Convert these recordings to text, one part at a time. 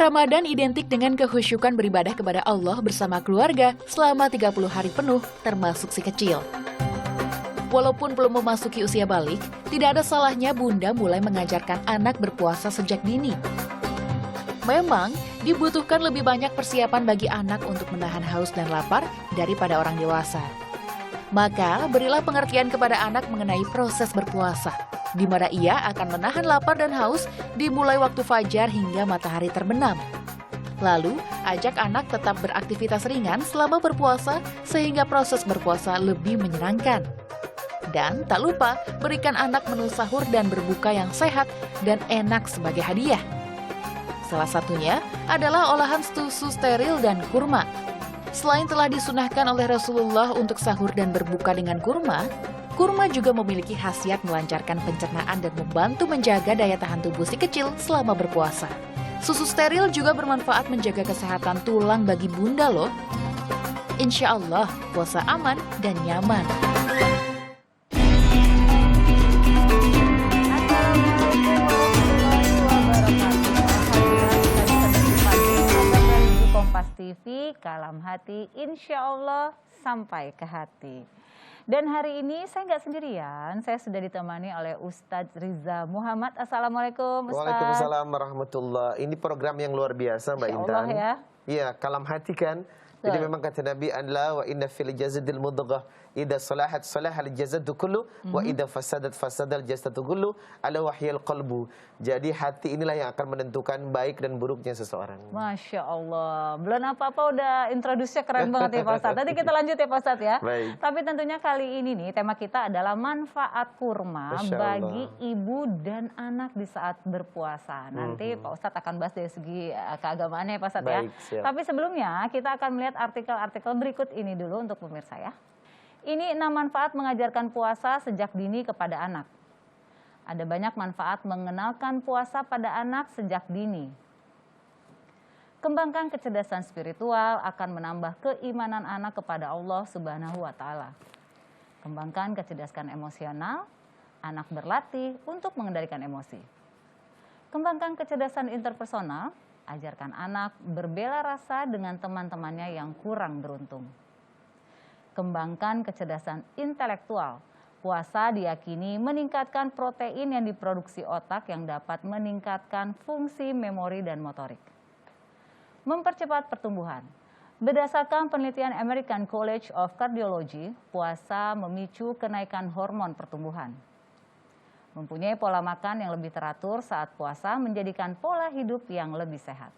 Ramadan identik dengan kehusyukan beribadah kepada Allah bersama keluarga selama 30 hari penuh, termasuk si kecil. Walaupun belum memasuki usia balik, tidak ada salahnya bunda mulai mengajarkan anak berpuasa sejak dini. Memang, dibutuhkan lebih banyak persiapan bagi anak untuk menahan haus dan lapar daripada orang dewasa. Maka, berilah pengertian kepada anak mengenai proses berpuasa, di mana ia akan menahan lapar dan haus dimulai waktu fajar hingga matahari terbenam. Lalu, ajak anak tetap beraktivitas ringan selama berpuasa sehingga proses berpuasa lebih menyenangkan. Dan tak lupa, berikan anak menu sahur dan berbuka yang sehat dan enak sebagai hadiah. Salah satunya adalah olahan susu steril dan kurma. Selain telah disunahkan oleh Rasulullah untuk sahur dan berbuka dengan kurma, kurma juga memiliki khasiat melancarkan pencernaan dan membantu menjaga daya tahan tubuh si kecil selama berpuasa. Susu steril juga bermanfaat menjaga kesehatan tulang bagi bunda loh. Insya Allah, puasa aman dan nyaman. TV, Kalam Hati, insya Allah sampai ke hati. Dan hari ini saya nggak sendirian, saya sudah ditemani oleh Ustadz Riza Muhammad. Assalamualaikum Ustadz. Waalaikumsalam warahmatullahi. Ini program yang luar biasa Mbak Intan. Allah ya. Iya, Kalam Hati kan. Jadi memang kata Nabi Allah wa inna fil jasadil mudghah idza salahat salahal jasadu kullu wa idza fasadat fasadal jasadu kullu ala wahyal qalbu. Jadi hati inilah yang akan menentukan baik dan buruknya seseorang. Masya Allah, belum apa-apa udah introduksinya keren banget ya Pak Ustadz. Nanti kita lanjut ya Pak Ustadz ya. Baik. Tapi tentunya kali ini nih tema kita adalah manfaat kurma bagi ibu dan anak di saat berpuasa. Nanti Pak Ustadz akan bahas dari segi keagamaannya ya Pak Ustadz ya. Siap. Tapi sebelumnya kita akan melihat artikel-artikel berikut ini dulu untuk pemirsa ya. Ini 6 manfaat mengajarkan puasa sejak dini kepada anak. Ada banyak manfaat mengenalkan puasa pada anak sejak dini. Kembangkan kecerdasan spiritual akan menambah keimanan anak kepada Allah Subhanahu wa Ta'ala. Kembangkan kecerdasan emosional, anak berlatih untuk mengendalikan emosi. Kembangkan kecerdasan interpersonal, ajarkan anak berbela rasa dengan teman-temannya yang kurang beruntung. Kembangkan kecerdasan intelektual. Puasa diyakini meningkatkan protein yang diproduksi otak yang dapat meningkatkan fungsi memori dan motorik. Mempercepat pertumbuhan. Berdasarkan penelitian American College of Cardiology, puasa memicu kenaikan hormon pertumbuhan. Mempunyai pola makan yang lebih teratur saat puasa menjadikan pola hidup yang lebih sehat.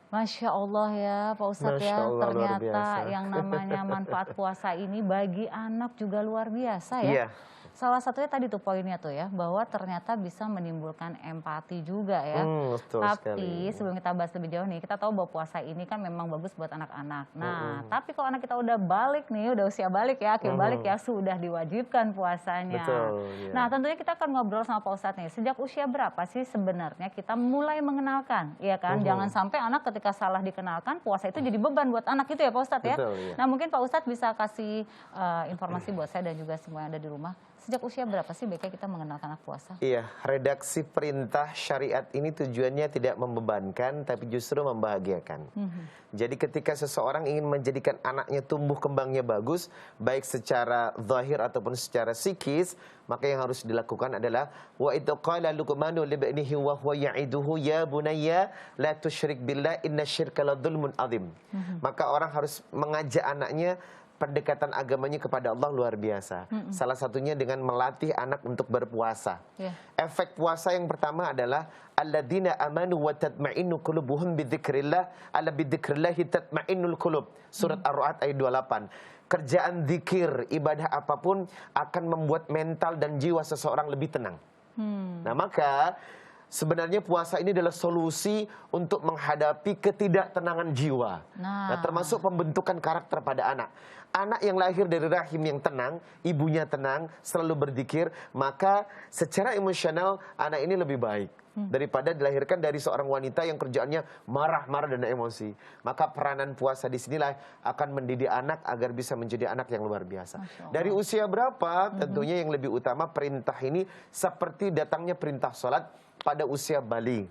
Masya Allah ya Pak Ustadz ya, ternyata yang namanya manfaat puasa ini bagi anak juga luar biasa ya. Iya. Salah satunya tadi tuh poinnya tuh ya, bahwa ternyata bisa menimbulkan empati juga ya. Tapi sebelum kita bahas lebih jauh nih, kita tahu bahwa puasa ini kan memang bagus buat anak-anak. Nah, tapi kalau anak kita udah balik nih, udah usia balik ya, akhir balik ya, sudah diwajibkan puasanya. Betul, Nah, tentunya kita akan ngobrol sama Pak Ustadz nih, sejak usia berapa sih sebenarnya kita mulai mengenalkan, ya kan? Jangan sampai anak ketika salah dikenalkan, puasa itu jadi beban buat anak itu ya Pak Ustadz ya. Nah, mungkin Pak Ustadz bisa kasih informasi buat saya dan juga semua yang ada di rumah. Sejak usia berapa sih baiknya kita mengenalkan anak puasa? Iya, redaksi perintah syariat ini tujuannya tidak membebankan, tapi justru membahagiakan. Jadi ketika seseorang ingin menjadikan anaknya tumbuh kembangnya bagus, baik secara zahir ataupun secara psikis, maka yang harus dilakukan adalah wa idza qala luqmanu li ibnihi wa huwa ya'iduhu ya bunayya la tusyrik billah innasyirka ladzulmun adzim. Maka orang harus mengajak anaknya pendekatan agamanya kepada Allah luar biasa. Salah satunya dengan melatih anak untuk berpuasa. Efek puasa yang pertama adalah alladzina amanu wa tatma'innu qulubuhum bidzikrillah ala bidzikrillahi tatma'innul qulub. Surat Ar-Ra'd ayat 28. Kerjaan zikir, ibadah apapun akan membuat mental dan jiwa seseorang lebih tenang. Nah, maka sebenarnya puasa ini adalah solusi untuk menghadapi ketidaktenangan jiwa. Nah, termasuk pembentukan karakter pada anak. Anak yang lahir dari rahim yang tenang, ibunya tenang, selalu berzikir, maka secara emosional anak ini lebih baik daripada dilahirkan dari seorang wanita yang kerjaannya marah-marah dan emosi. Maka peranan puasa di sinilah akan mendidik anak agar bisa menjadi anak yang luar biasa. Dari usia berapa? Tentunya yang lebih utama perintah ini seperti datangnya perintah sholat pada usia balik.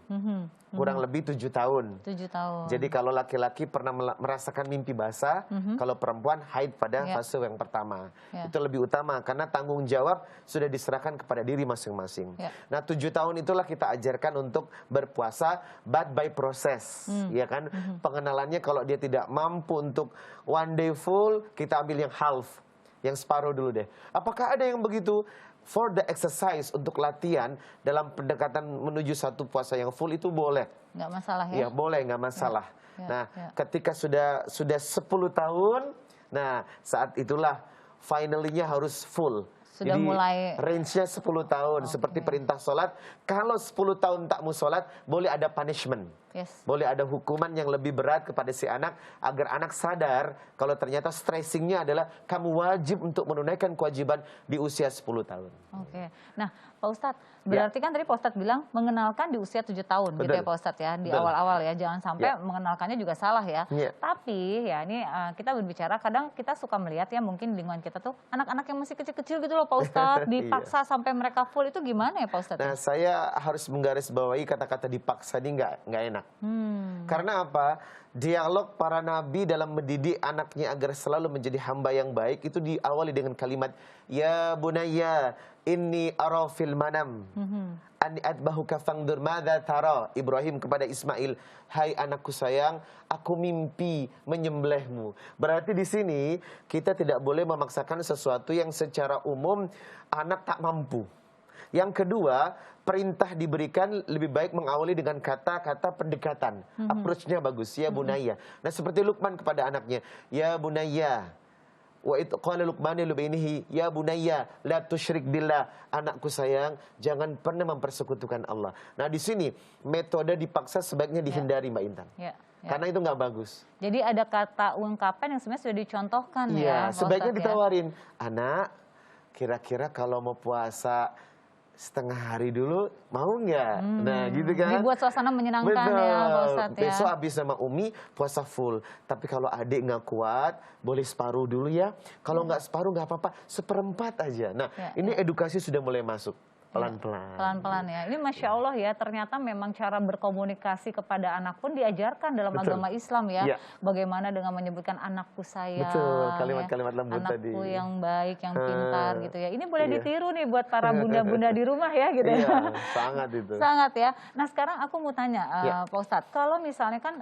Kurang lebih 7 tahun. 7 tahun. Jadi kalau laki-laki pernah merasakan mimpi basah, kalau perempuan haid pada fase yang pertama. Itu lebih utama karena tanggung jawab sudah diserahkan kepada diri masing-masing. Nah 7 tahun itulah kita ajarkan untuk berpuasa but by process, ya kan? Pengenalannya kalau dia tidak mampu untuk one day full, kita ambil yang half, yang separuh dulu deh. Apakah ada yang begitu? For the exercise, untuk latihan dalam pendekatan menuju satu puasa yang full itu boleh. Nggak masalah ya? Ya boleh, nggak masalah. Ketika sudah 10 tahun, nah saat itulah finally-nya harus full. Sudah jadi mulai range-nya 10 tahun. Seperti perintah sholat, kalau 10 tahun tak mau sholat, boleh ada punishment. Boleh ada hukuman yang lebih berat kepada si anak, agar anak sadar kalau ternyata stressingnya adalah kamu wajib untuk menunaikan kewajiban di usia 10 tahun. Nah Pak Ustadz, berarti kan tadi Pak Ustadz bilang mengenalkan di usia 7 tahun. Betul. Gitu ya Pak Ustadz ya, di awal-awal ya, jangan sampai mengenalkannya juga salah ya. Tapi ya ini kita berbicara, kadang kita suka melihat ya mungkin di lingkungan kita tuh anak-anak yang masih kecil-kecil gitu loh Pak Ustadz, dipaksa sampai mereka full, itu gimana ya Pak Ustadz? Nah saya harus menggarisbawahi kata-kata dipaksa ini nggak enak. Karena apa? Dialog para nabi dalam mendidik anaknya agar selalu menjadi hamba yang baik itu diawali dengan kalimat ya bunayya inni ara fil manam an adbahuka fangdur madza tara. Ibrahim kepada Ismail, hai anakku sayang, aku mimpi menyembelihmu. Berarti di sini kita tidak boleh memaksakan sesuatu yang secara umum anak tak mampu. Yang kedua, perintah diberikan lebih baik mengawali dengan kata-kata pendekatan. Approach-nya bagus, ya bunayya. Nah seperti Luqman kepada anaknya, ya bunayya. Wa itu qala Luqman li ibnihi, ya bunayya la tusyrik billah. Anakku sayang, jangan pernah mempersekutukan Allah. Nah di sini metode dipaksa sebaiknya dihindari Mbak Intan. Karena itu nggak bagus. Jadi ada kata ungkapan yang sebenarnya sudah dicontohkan ya. Sebaiknya ditawarin, anak kira-kira kalau mau puasa setengah hari dulu mau nggak? Nah gitu kan. Dibuat suasana menyenangkan. Betul. Ya Pak Ustadz ya. Besok habis sama Umi puasa full. Tapi kalau adik nggak kuat, boleh separuh dulu ya. Kalau nggak separuh nggak apa-apa, seperempat aja. Nah ini edukasi sudah mulai masuk. Pelan-pelan. Pelan-pelan ya. Ini Masya Allah ya, ternyata memang cara berkomunikasi kepada anak pun diajarkan dalam agama Islam ya. Bagaimana dengan menyebutkan anakku sayang. Betul, kalimat-kalimat lembut tadi. Anakku yang baik, yang pintar gitu ya. Ini boleh ditiru nih buat para bunda-bunda di rumah ya gitu ya. Sangat itu. Sangat ya. Nah sekarang aku mau tanya Pak Ustadz, kalau misalnya kan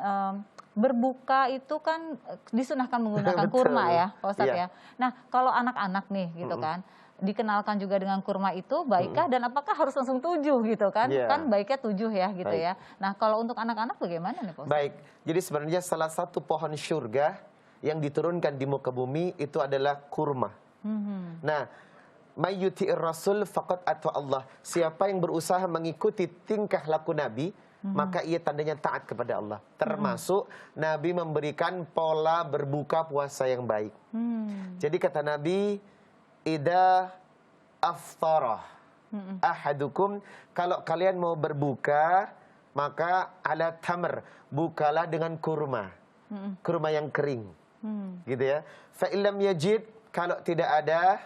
berbuka itu kan disunahkan menggunakan kurma ya Pak Ustadz ya. Nah kalau anak-anak nih gitu kan, dikenalkan juga dengan kurma itu baikkah dan apakah harus langsung 7 gitu kan? Kan baiknya 7 ya gitu ya. Nah kalau untuk anak-anak bagaimana nih Pak Ustadz? Baik, jadi sebenarnya salah satu pohon syurga yang diturunkan di muka bumi itu adalah kurma. Nah, mayyuti'ir rasul faqad ata Allah. Siapa yang berusaha mengikuti tingkah laku Nabi, maka ia tandanya taat kepada Allah. Termasuk Nabi memberikan pola berbuka puasa yang baik. Jadi kata Nabi, idza aftarah ahadukum, kalau kalian mau berbuka maka ala tamr, bukalah dengan kurma. Kurma yang kering. Gitu ya. Fa illam yajid, kalau tidak ada,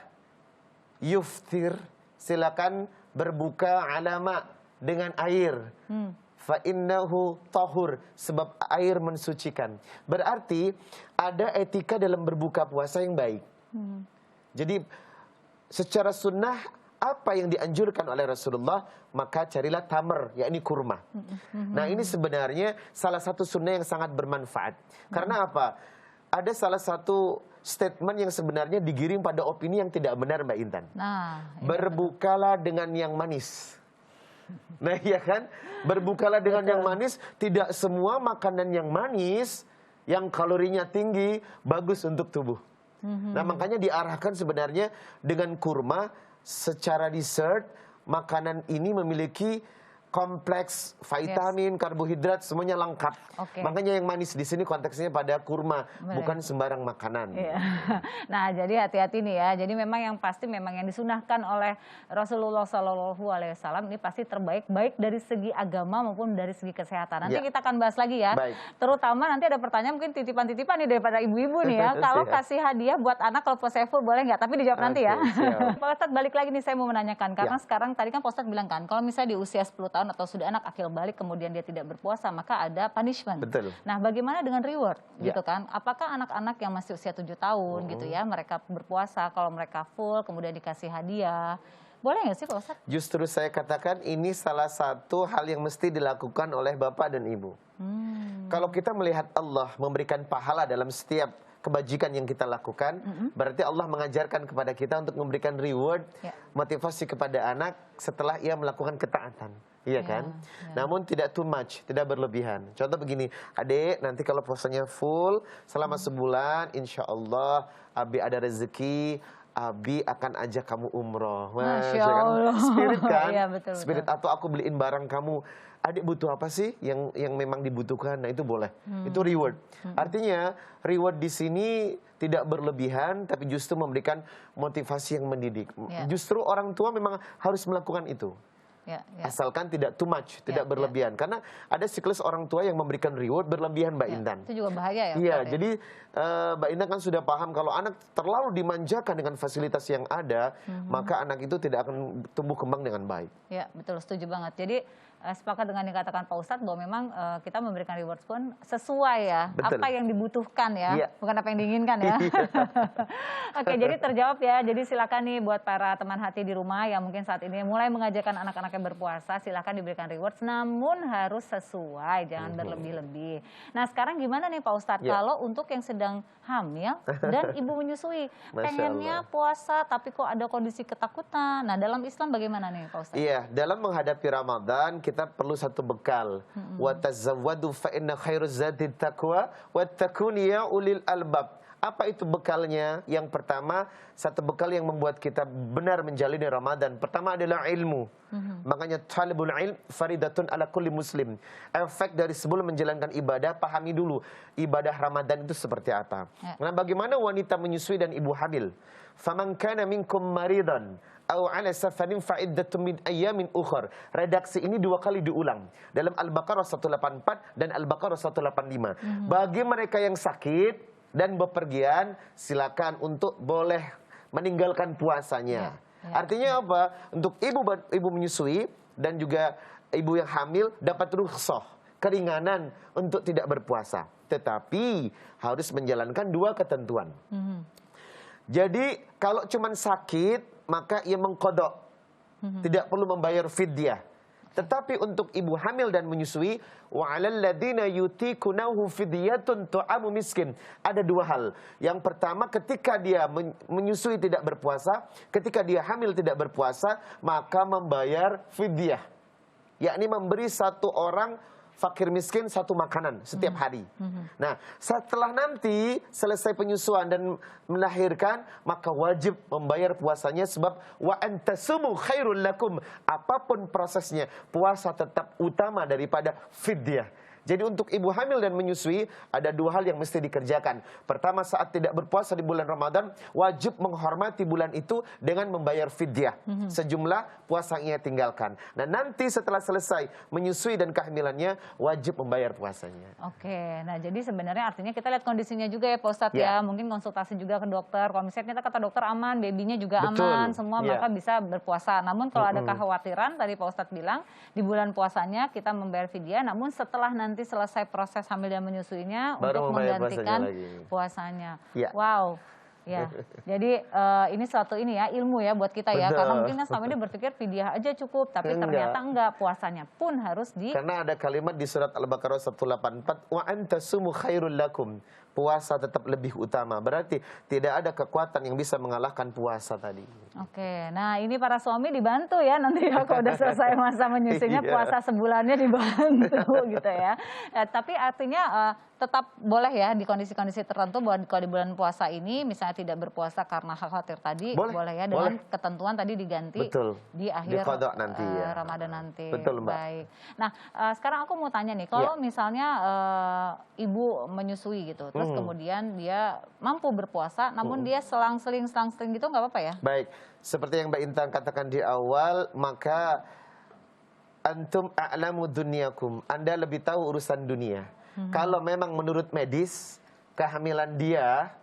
yuftir, silakan berbuka alama dengan air. Fa innahu tahur, sebab air mensucikan. Berarti ada etika dalam berbuka puasa yang baik. Jadi secara sunnah apa yang dianjurkan oleh Rasulullah, maka carilah tamar, yakni kurma. Nah ini sebenarnya salah satu sunnah yang sangat bermanfaat. Karena apa? Ada salah satu statement yang sebenarnya digiring pada opini yang tidak benar Mbak Intan. Berbukalah dengan yang manis. Nah iya kan? Berbukalah dengan yang manis. Tidak semua makanan yang manis, yang kalorinya tinggi, bagus untuk tubuh. Nah makanya diarahkan sebenarnya dengan kurma secara dessert, makanan ini memiliki kompleks vitamin, karbohidrat, semuanya lengkap. Makanya yang manis di sini konteksnya pada kurma, bukan sembarang makanan. Nah, jadi hati-hati nih ya. Jadi memang yang pasti memang yang disunahkan oleh Rasulullah SAW ini pasti terbaik, baik dari segi agama maupun dari segi kesehatan. Nanti kita akan bahas lagi ya. Terutama nanti ada pertanyaan mungkin titipan-titipan nih daripada ibu-ibu nih ya. Kalau kasih hadiah buat anak kalau puasa full boleh nggak? Tapi dijawab nanti ya. Pak Ustadz balik lagi nih, saya mau menanyakan karena sekarang tadi kan Pak Ustadz bilang kan kalau misalnya di usia 10 tahun tahun atau sudah anak akil balik kemudian dia tidak berpuasa, maka ada punishment. Betul. Nah, bagaimana dengan reward Ya. gitu kan? Apakah anak-anak yang masih usia 7 tahun gitu ya, mereka berpuasa, kalau mereka full kemudian dikasih hadiah, boleh nggak sih Pak Ustadz? Justru saya katakan ini salah satu hal yang mesti dilakukan oleh bapak dan ibu. Kalau kita melihat Allah memberikan pahala dalam setiap kebajikan yang kita lakukan, berarti Allah mengajarkan kepada kita untuk memberikan reward, motivasi kepada anak setelah ia melakukan ketaatan. Iya kan? Namun tidak too much, tidak berlebihan. Contoh begini, adik nanti kalau puasanya full selama sebulan, insya Allah Abi ada rezeki, Abi akan ajak kamu umroh. Masya Allah. Spirit kan? Iya, betul, Spirit, atau aku beliin barang kamu. Adik butuh apa sih yang memang dibutuhkan? Nah itu boleh. Itu reward. Artinya reward di sini tidak berlebihan, tapi justru memberikan motivasi yang mendidik. Justru orang tua memang harus melakukan itu. Asalkan tidak too much, tidak berlebihan. Karena ada siklus orang tua yang memberikan reward berlebihan, Mbak Intan. Itu juga bahaya ya? Iya, jadi Mbak Intan kan sudah paham kalau anak terlalu dimanjakan dengan fasilitas yang ada, maka anak itu tidak akan tumbuh kembang dengan baik. Ya, betul, setuju banget. Jadi sepakat dengan yang dikatakan Pak Ustadz bahwa memang kita memberikan rewards pun sesuai ya, Betul. apa yang dibutuhkan ya, bukan apa yang diinginkan ya. Oke, jadi terjawab ya. Jadi silakan nih buat para teman hati di rumah yang mungkin saat ini mulai mengajarkan anak-anaknya berpuasa, silakan diberikan rewards, namun harus sesuai, jangan berlebih-lebih. Nah sekarang gimana nih Pak Ustadz, kalau untuk yang sedang hamil dan ibu menyusui, pengennya puasa tapi kok ada kondisi ketakutan. Nah dalam Islam bagaimana nih Pak Ustadz? Iya, dalam menghadapi Ramadan kita perlu satu bekal. Wa tazawwadu fa inna khairuz zadi taqwa wattaqun ya ulil albab. Apa itu bekalnya? Yang pertama, satu bekal yang membuat kita benar menjalani Ramadan. Pertama adalah ilmu. Makanya talibul ilm faridatun ala kulli muslim. Efek dari sebelum menjalankan ibadah, pahami dulu ibadah Ramadan itu seperti apa. Nah, bagaimana wanita menyusui dan ibu hamil? Faman kana minkum maridan aw ala safarin fa iddatun min ayyamin ukhar. Redaksi ini 2 kali diulang dalam Al-Baqarah 184 dan Al-Baqarah 185. Bagi mereka yang sakit dan bepergian, silakan untuk boleh meninggalkan puasanya. Artinya apa? Untuk ibu menyusui dan juga ibu yang hamil dapat rukhsah, keringanan untuk tidak berpuasa. Tetapi harus menjalankan 2 ketentuan. Jadi kalau cuma sakit, maka ia mengqadha. Tidak perlu membayar fidyah. Tetapi untuk ibu hamil dan menyusui, wa 'alal ladzina yutiqunahu fidyatun tu'amu miskin. Ada 2 hal. Yang pertama, ketika dia menyusui tidak berpuasa, ketika dia hamil tidak berpuasa, maka membayar fidyah. Yakni memberi 1 orang fakir miskin 1 makanan setiap hari. Nah, setelah nanti selesai penyusuan dan melahirkan, maka wajib membayar puasanya, sebab wa antasumu khairul lakum. Apapun prosesnya, puasa tetap utama daripada fidyah. Jadi untuk ibu hamil dan menyusui ada 2 hal yang mesti dikerjakan. Pertama, saat tidak berpuasa di bulan Ramadan, wajib menghormati bulan itu dengan membayar fidyah sejumlah puasa yang ia tinggalkan. Nah nanti setelah selesai menyusui dan kehamilannya, wajib membayar puasanya. Oke, nah jadi sebenarnya artinya kita lihat kondisinya juga ya Pak Ustadz ya. Mungkin konsultasi juga ke dokter. Kalau misalnya kita kata dokter aman, babynya juga aman, semua maka bisa berpuasa. Namun kalau ada kekhawatiran, tadi Pak Ustadz bilang di bulan puasanya kita membayar fidyah, namun setelah nanti selesai proses hamil dan menyusuinya baru untuk menggantikan puasanya. Wow. Ya, jadi ini suatu ilmu ya buat kita ya. Karena mungkin kan selama ini berpikir fidyah aja cukup, tapi ternyata enggak, puasanya pun harus Karena ada kalimat di surat Al-Baqarah 184, wa antasumu khairul lakum. Puasa tetap lebih utama. Berarti tidak ada kekuatan yang bisa mengalahkan puasa tadi. Oke, nah ini para suami dibantu ya nanti ya kalau udah selesai masa menyusuinya, puasa sebulannya dibantu gitu ya. Tapi artinya tetap boleh ya di kondisi-kondisi tertentu, bahwa kalau di bulan puasa ini misalnya tidak berpuasa karena khawatir tadi, boleh ya dengan ketentuan tadi diganti di akhir nanti, Ramadan nanti. Betul, Mbak. Baik. Nah sekarang aku mau tanya nih, kalau misalnya ibu menyusui gitu, terus kemudian dia mampu berpuasa, namun dia selang-seling gitu, nggak apa-apa ya? Baik, seperti yang Mbak Intan katakan di awal, maka antum a'lamu dunyakum, Anda lebih tahu urusan dunia. Kalau memang menurut medis kehamilan dia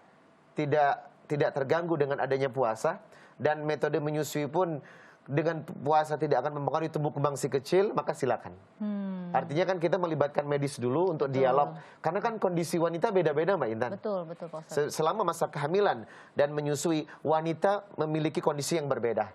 tidak terganggu dengan adanya puasa, dan metode menyusui pun dengan puasa tidak akan mempengaruhi tumbuh kembang si kecil, maka silakan. Artinya kan kita melibatkan medis dulu untuk dialog. Karena kan kondisi wanita beda-beda Mbak Intan. Betul, betul Pak Ustadz. Selama masa kehamilan dan menyusui, wanita memiliki kondisi yang berbeda.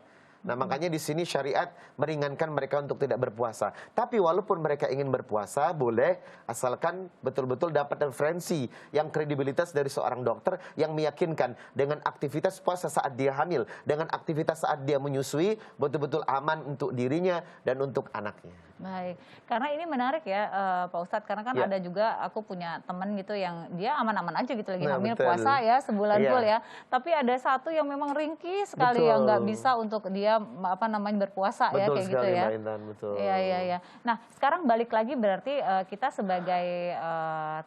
Nah, makanya di sini syariat meringankan mereka untuk tidak berpuasa. Tapi walaupun mereka ingin berpuasa, boleh, asalkan betul-betul dapat referensi yang kredibilitas dari seorang dokter yang meyakinkan dengan aktivitas puasa saat dia hamil, dengan aktivitas saat dia menyusui, betul-betul aman untuk dirinya dan untuk anaknya. Baik, karena ini menarik ya Pak Ustadz, karena kan ada juga aku punya teman gitu yang dia aman-aman aja gitu lagi hamil, betul. puasa ya sebulan full ya. Tapi ada satu yang memang ringkih sekali yang nggak bisa untuk dia berpuasa ya kayak gitu ya. Mbak Intan, betul. Iya. Nah, sekarang balik lagi berarti kita sebagai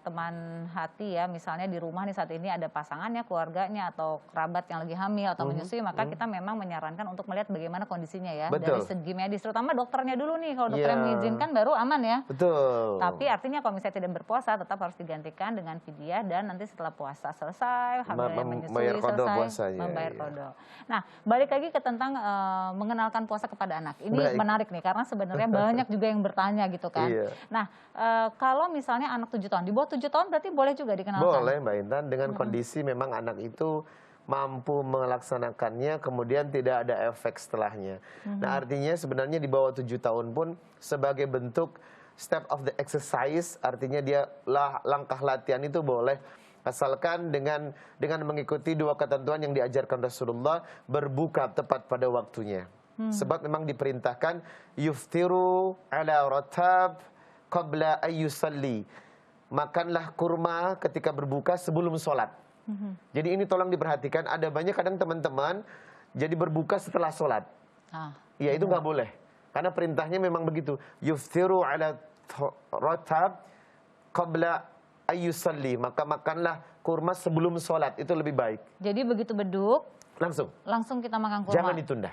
teman hati ya, misalnya di rumah nih saat ini ada pasangannya, keluarganya atau kerabat yang lagi hamil atau menyusui, maka kita memang menyarankan untuk melihat bagaimana kondisinya ya dari segi medis, terutama dokternya dulu nih. Kalau dokternya mengizinkan baru aman ya. Betul. Tapi artinya kalau misalnya tidak berpuasa tetap harus digantikan dengan fidyah dan nanti setelah puasa selesai, hamilnya menyusui selesai, membayar qada. Nah, balik lagi ke tentang mengenalkan puasa kepada anak. Ini menarik nih karena sebenarnya banyak juga yang bertanya gitu kan. Nah, kalau misalnya anak 7 tahun, di bawah 7 tahun berarti boleh juga dikenalkan? Boleh Mbak Intan, dengan kondisi memang anak itu mampu melaksanakannya, kemudian tidak ada efek setelahnya. Nah, artinya sebenarnya di bawah 7 tahun pun sebagai bentuk step of the exercise, artinya dia langkah latihan itu boleh, asalkan dengan mengikuti 2 ketentuan yang diajarkan Rasulullah, berbuka tepat pada waktunya. Sebab memang diperintahkan yuftiru ala ratab qabla ayyusalli. Makanlah kurma ketika berbuka sebelum sholat. Jadi ini tolong diperhatikan, ada banyak kadang teman-teman jadi berbuka setelah sholat. Ya itu nggak boleh, karena perintahnya memang begitu. Yuftiru ala ratab qabla ayyusalli, maka makanlah kurma sebelum sholat, itu lebih baik. Jadi begitu beduk langsung kita makan kurma. Jangan ditunda.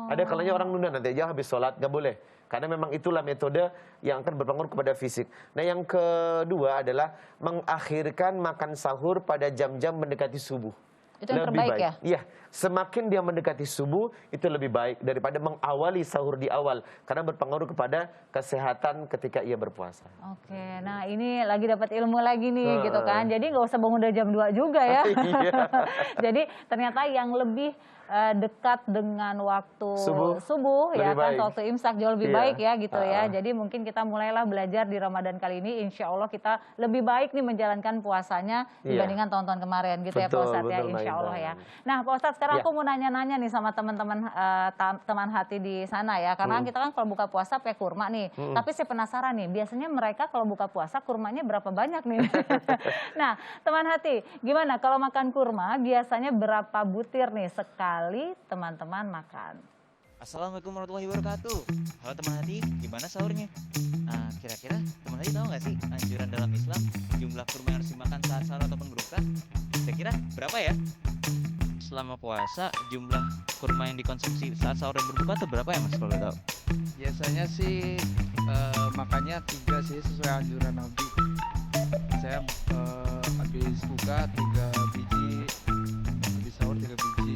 Ada kalanya orang nunda, nanti aja habis sholat, nggak boleh. Karena memang itulah metode yang akan berpengaruh kepada fisik. Nah, yang kedua adalah mengakhirkan makan sahur pada jam-jam mendekati subuh. Itu yang terbaik ya? Iya, semakin dia mendekati subuh itu lebih baik daripada mengawali sahur di awal, karena berpengaruh kepada kesehatan ketika ia berpuasa. Oke, nah ini lagi dapat ilmu lagi nih gitu kan. Jadi nggak usah bangun dari jam 2 juga ya. Jadi ternyata yang lebih dekat dengan waktu subuh ya kan, waktu imsak jauh lebih baik ya gitu ya. Jadi mungkin kita mulailah belajar di Ramadan kali ini, insya Allah kita lebih baik nih menjalankan puasanya dibandingkan tahun-tahun kemarin gitu ya Pak Ustadz ya, insya Allah ya. Nah Pak Ustadz, sekarang aku mau nanya-nanya nih sama teman-teman teman hati di sana ya, karena kita kan kalau buka puasa pakai kurma nih, tapi saya penasaran nih, biasanya mereka kalau buka puasa kurmanya berapa banyak nih? Nah teman hati, gimana kalau makan kurma biasanya berapa butir nih sekali teman-teman makan? Assalamualaikum warahmatullahi wabarakatuh. Halo teman hati, gimana sahurnya? Nah, kira-kira teman hati tahu nggak sih anjuran dalam Islam jumlah kurma yang harus dimakan saat sahur ataupun berbuka? Kira-kira berapa ya? Selama puasa jumlah kurma yang dikonsumsi saat sahur dan berbuka itu berapa ya Mas kalau tahu? Biasanya sih makannya 3 sih sesuai anjuran Nabi. Saya habis buka 3 biji, habis sahur 3 biji.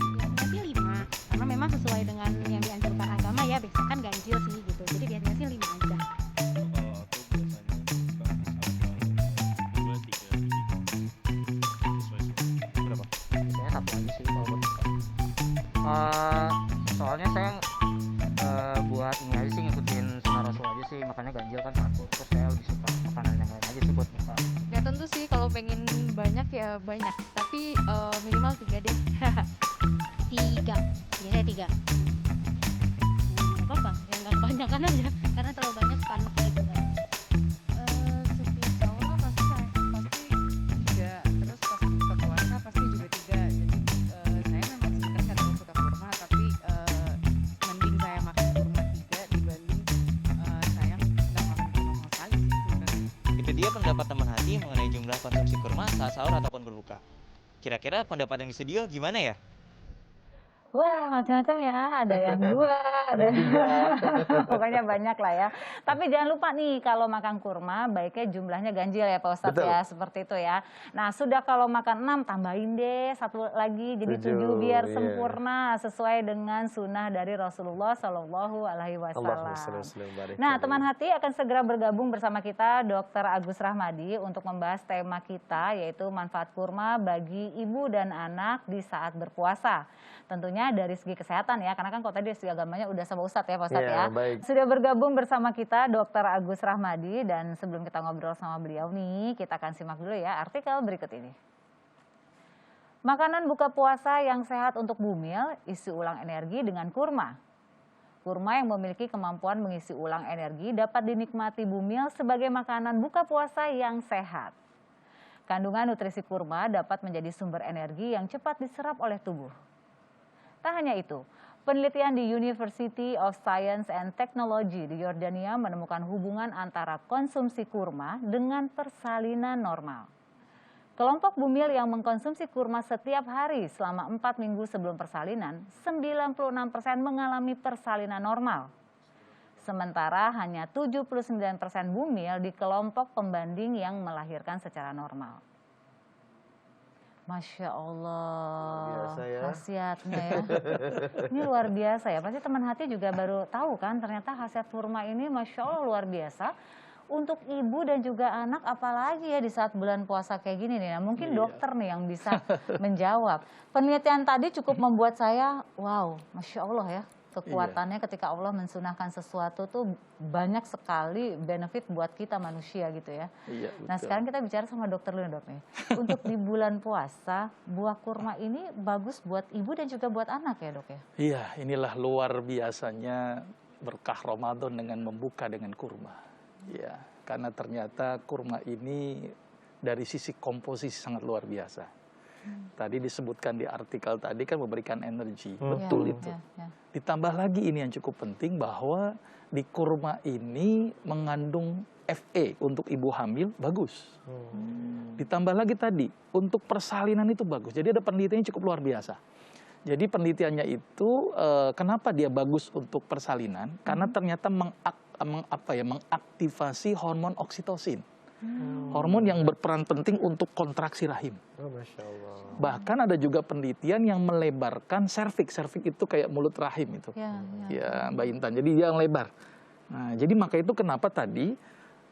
Sih 5, karena memang sesuai dengan yang dianjurkan agama ya, biasanya kan ganjil sih gitu. Jadi biasanya sih 5 aja. Kalau aku biasanya buka 2-3 berapa? Biasanya 1 aja sih kalau berbuka. Soalnya saya buat ini aja sih, ngikutin sunnah Rasul aja sih, makanya ganjil kan 1. Terus saya lebih suka makanan yang lain aja sih buat buka. Ya tentu sih kalau pengen banyak ya banyak, tapi minimal 3 deh. 3, biasanya 3. Apa-apa, ya nggak kebanyakan aja, karena terlalu banyak panik gitu kan. Setiap sahur kan pasti 3, terus pas buka puasa pasti juga 3. Jadi saya memang sebenarnya nggak suka kurma, tapi mending saya makan kurma 3 dibanding saya nggak makan kurma sama sekali sih sebenarnya. Itu dia pendapat teman hati mengenai jumlah konsumsi kurma saat sahur ataupun berbuka. Kira-kira pendapat yang disedia gimana ya? Wah, macam-macam ya. Ada yang 2, ada pokoknya banyak lah ya. Tapi jangan lupa nih, kalau makan kurma baiknya jumlahnya ganjil ya Pak Ustadz Betul. ya, seperti itu ya. Nah, sudah kalau makan 6, tambahin deh 1 lagi jadi 7 biar iya. sempurna sesuai dengan sunnah dari Rasulullah Shallallahu Alaihi Allahumma Wasallam. shalli wa sallim barik Nah, alaihi. teman hati akan segera bergabung bersama kita Dr. Agus Rahmadi untuk membahas tema kita yaitu manfaat kurma bagi ibu dan anak di saat berpuasa. Tentunya dari segi kesehatan ya, karena kan kalau tadi dari segi agamanya udah sama Ustadz ya Pak Ustadz ya. Baik. Sudah bergabung bersama kita Dr. Agus Rahmadi dan sebelum kita ngobrol sama beliau nih, kita akan simak dulu ya artikel berikut ini. Makanan buka puasa yang sehat untuk bumil, isi ulang energi dengan kurma. Kurma yang memiliki kemampuan mengisi ulang energi dapat dinikmati bumil sebagai makanan buka puasa yang sehat. Kandungan nutrisi kurma dapat menjadi sumber energi yang cepat diserap oleh tubuh. Tak hanya itu, penelitian di University of Science and Technology di Yordania menemukan hubungan antara konsumsi kurma dengan persalinan normal. Kelompok bumil yang mengkonsumsi kurma setiap hari selama 4 minggu sebelum persalinan, 96% mengalami persalinan normal. Sementara hanya 79% bumil di kelompok pembanding yang melahirkan secara normal. Masya Allah, biasa ya. khasiatnya ya. Ini luar biasa ya, pasti teman hati juga baru tahu kan ternyata khasiat kurma ini Masya Allah luar biasa. Untuk ibu dan juga anak apalagi ya di saat bulan puasa kayak gini nih. Nah, mungkin dokter nih yang bisa menjawab. Penelitian tadi cukup membuat saya wow, Masya Allah ya. Kekuatannya ketika Allah mensunahkan sesuatu tuh banyak sekali benefit buat kita manusia gitu ya. Iya, Nah betul. sekarang kita bicara sama dokter dulu dok nih. Untuk di bulan puasa, buah kurma ini bagus buat ibu dan juga buat anak ya dok ya? Iya, inilah luar biasanya berkah Ramadan dengan membuka dengan kurma. Ya, karena ternyata kurma ini dari sisi komposisi sangat luar biasa. Tadi disebutkan di artikel tadi kan memberikan energi. Betul Ya, itu. ya. Ditambah lagi ini yang cukup penting bahwa di kurma ini mengandung Fe untuk ibu hamil bagus. Ditambah lagi tadi untuk persalinan itu bagus. Jadi ada penelitiannya cukup luar biasa. Jadi penelitiannya itu kenapa dia bagus untuk persalinan? Karena ternyata mengaktifasi hormon oksitosin. Hormon yang berperan penting untuk kontraksi rahim. Oh, Masya Allah. Bahkan ada juga penelitian yang melebarkan serviks. Serviks itu kayak mulut rahim itu. Ya, Mbak Intan. Jadi dia yang lebar. Nah, jadi maka itu kenapa tadi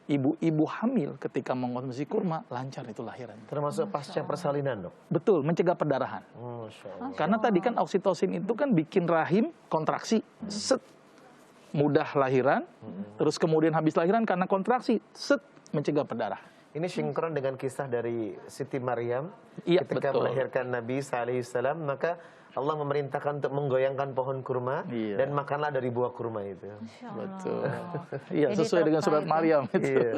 ibu-ibu hamil ketika mengkonsumsi kurma lancar itu lahirannya. Termasuk pasca persalinan dok? Betul, mencegah perdarahan. Masya Allah. Karena tadi kan oksitosin itu kan bikin rahim kontraksi, set, mudah lahiran, terus kemudian habis lahiran karena kontraksi, set, mencegah perdarahan. Ini sinkron dengan kisah dari Siti Maryam Iya, ketika betul. melahirkan Nabi Isa alaihissalam, maka Allah memerintahkan untuk menggoyangkan pohon kurma Iya. dan makanlah dari buah kurma itu. Betul. Iya, Jadi sesuai dengan surat terkait Maryam itu. Iya.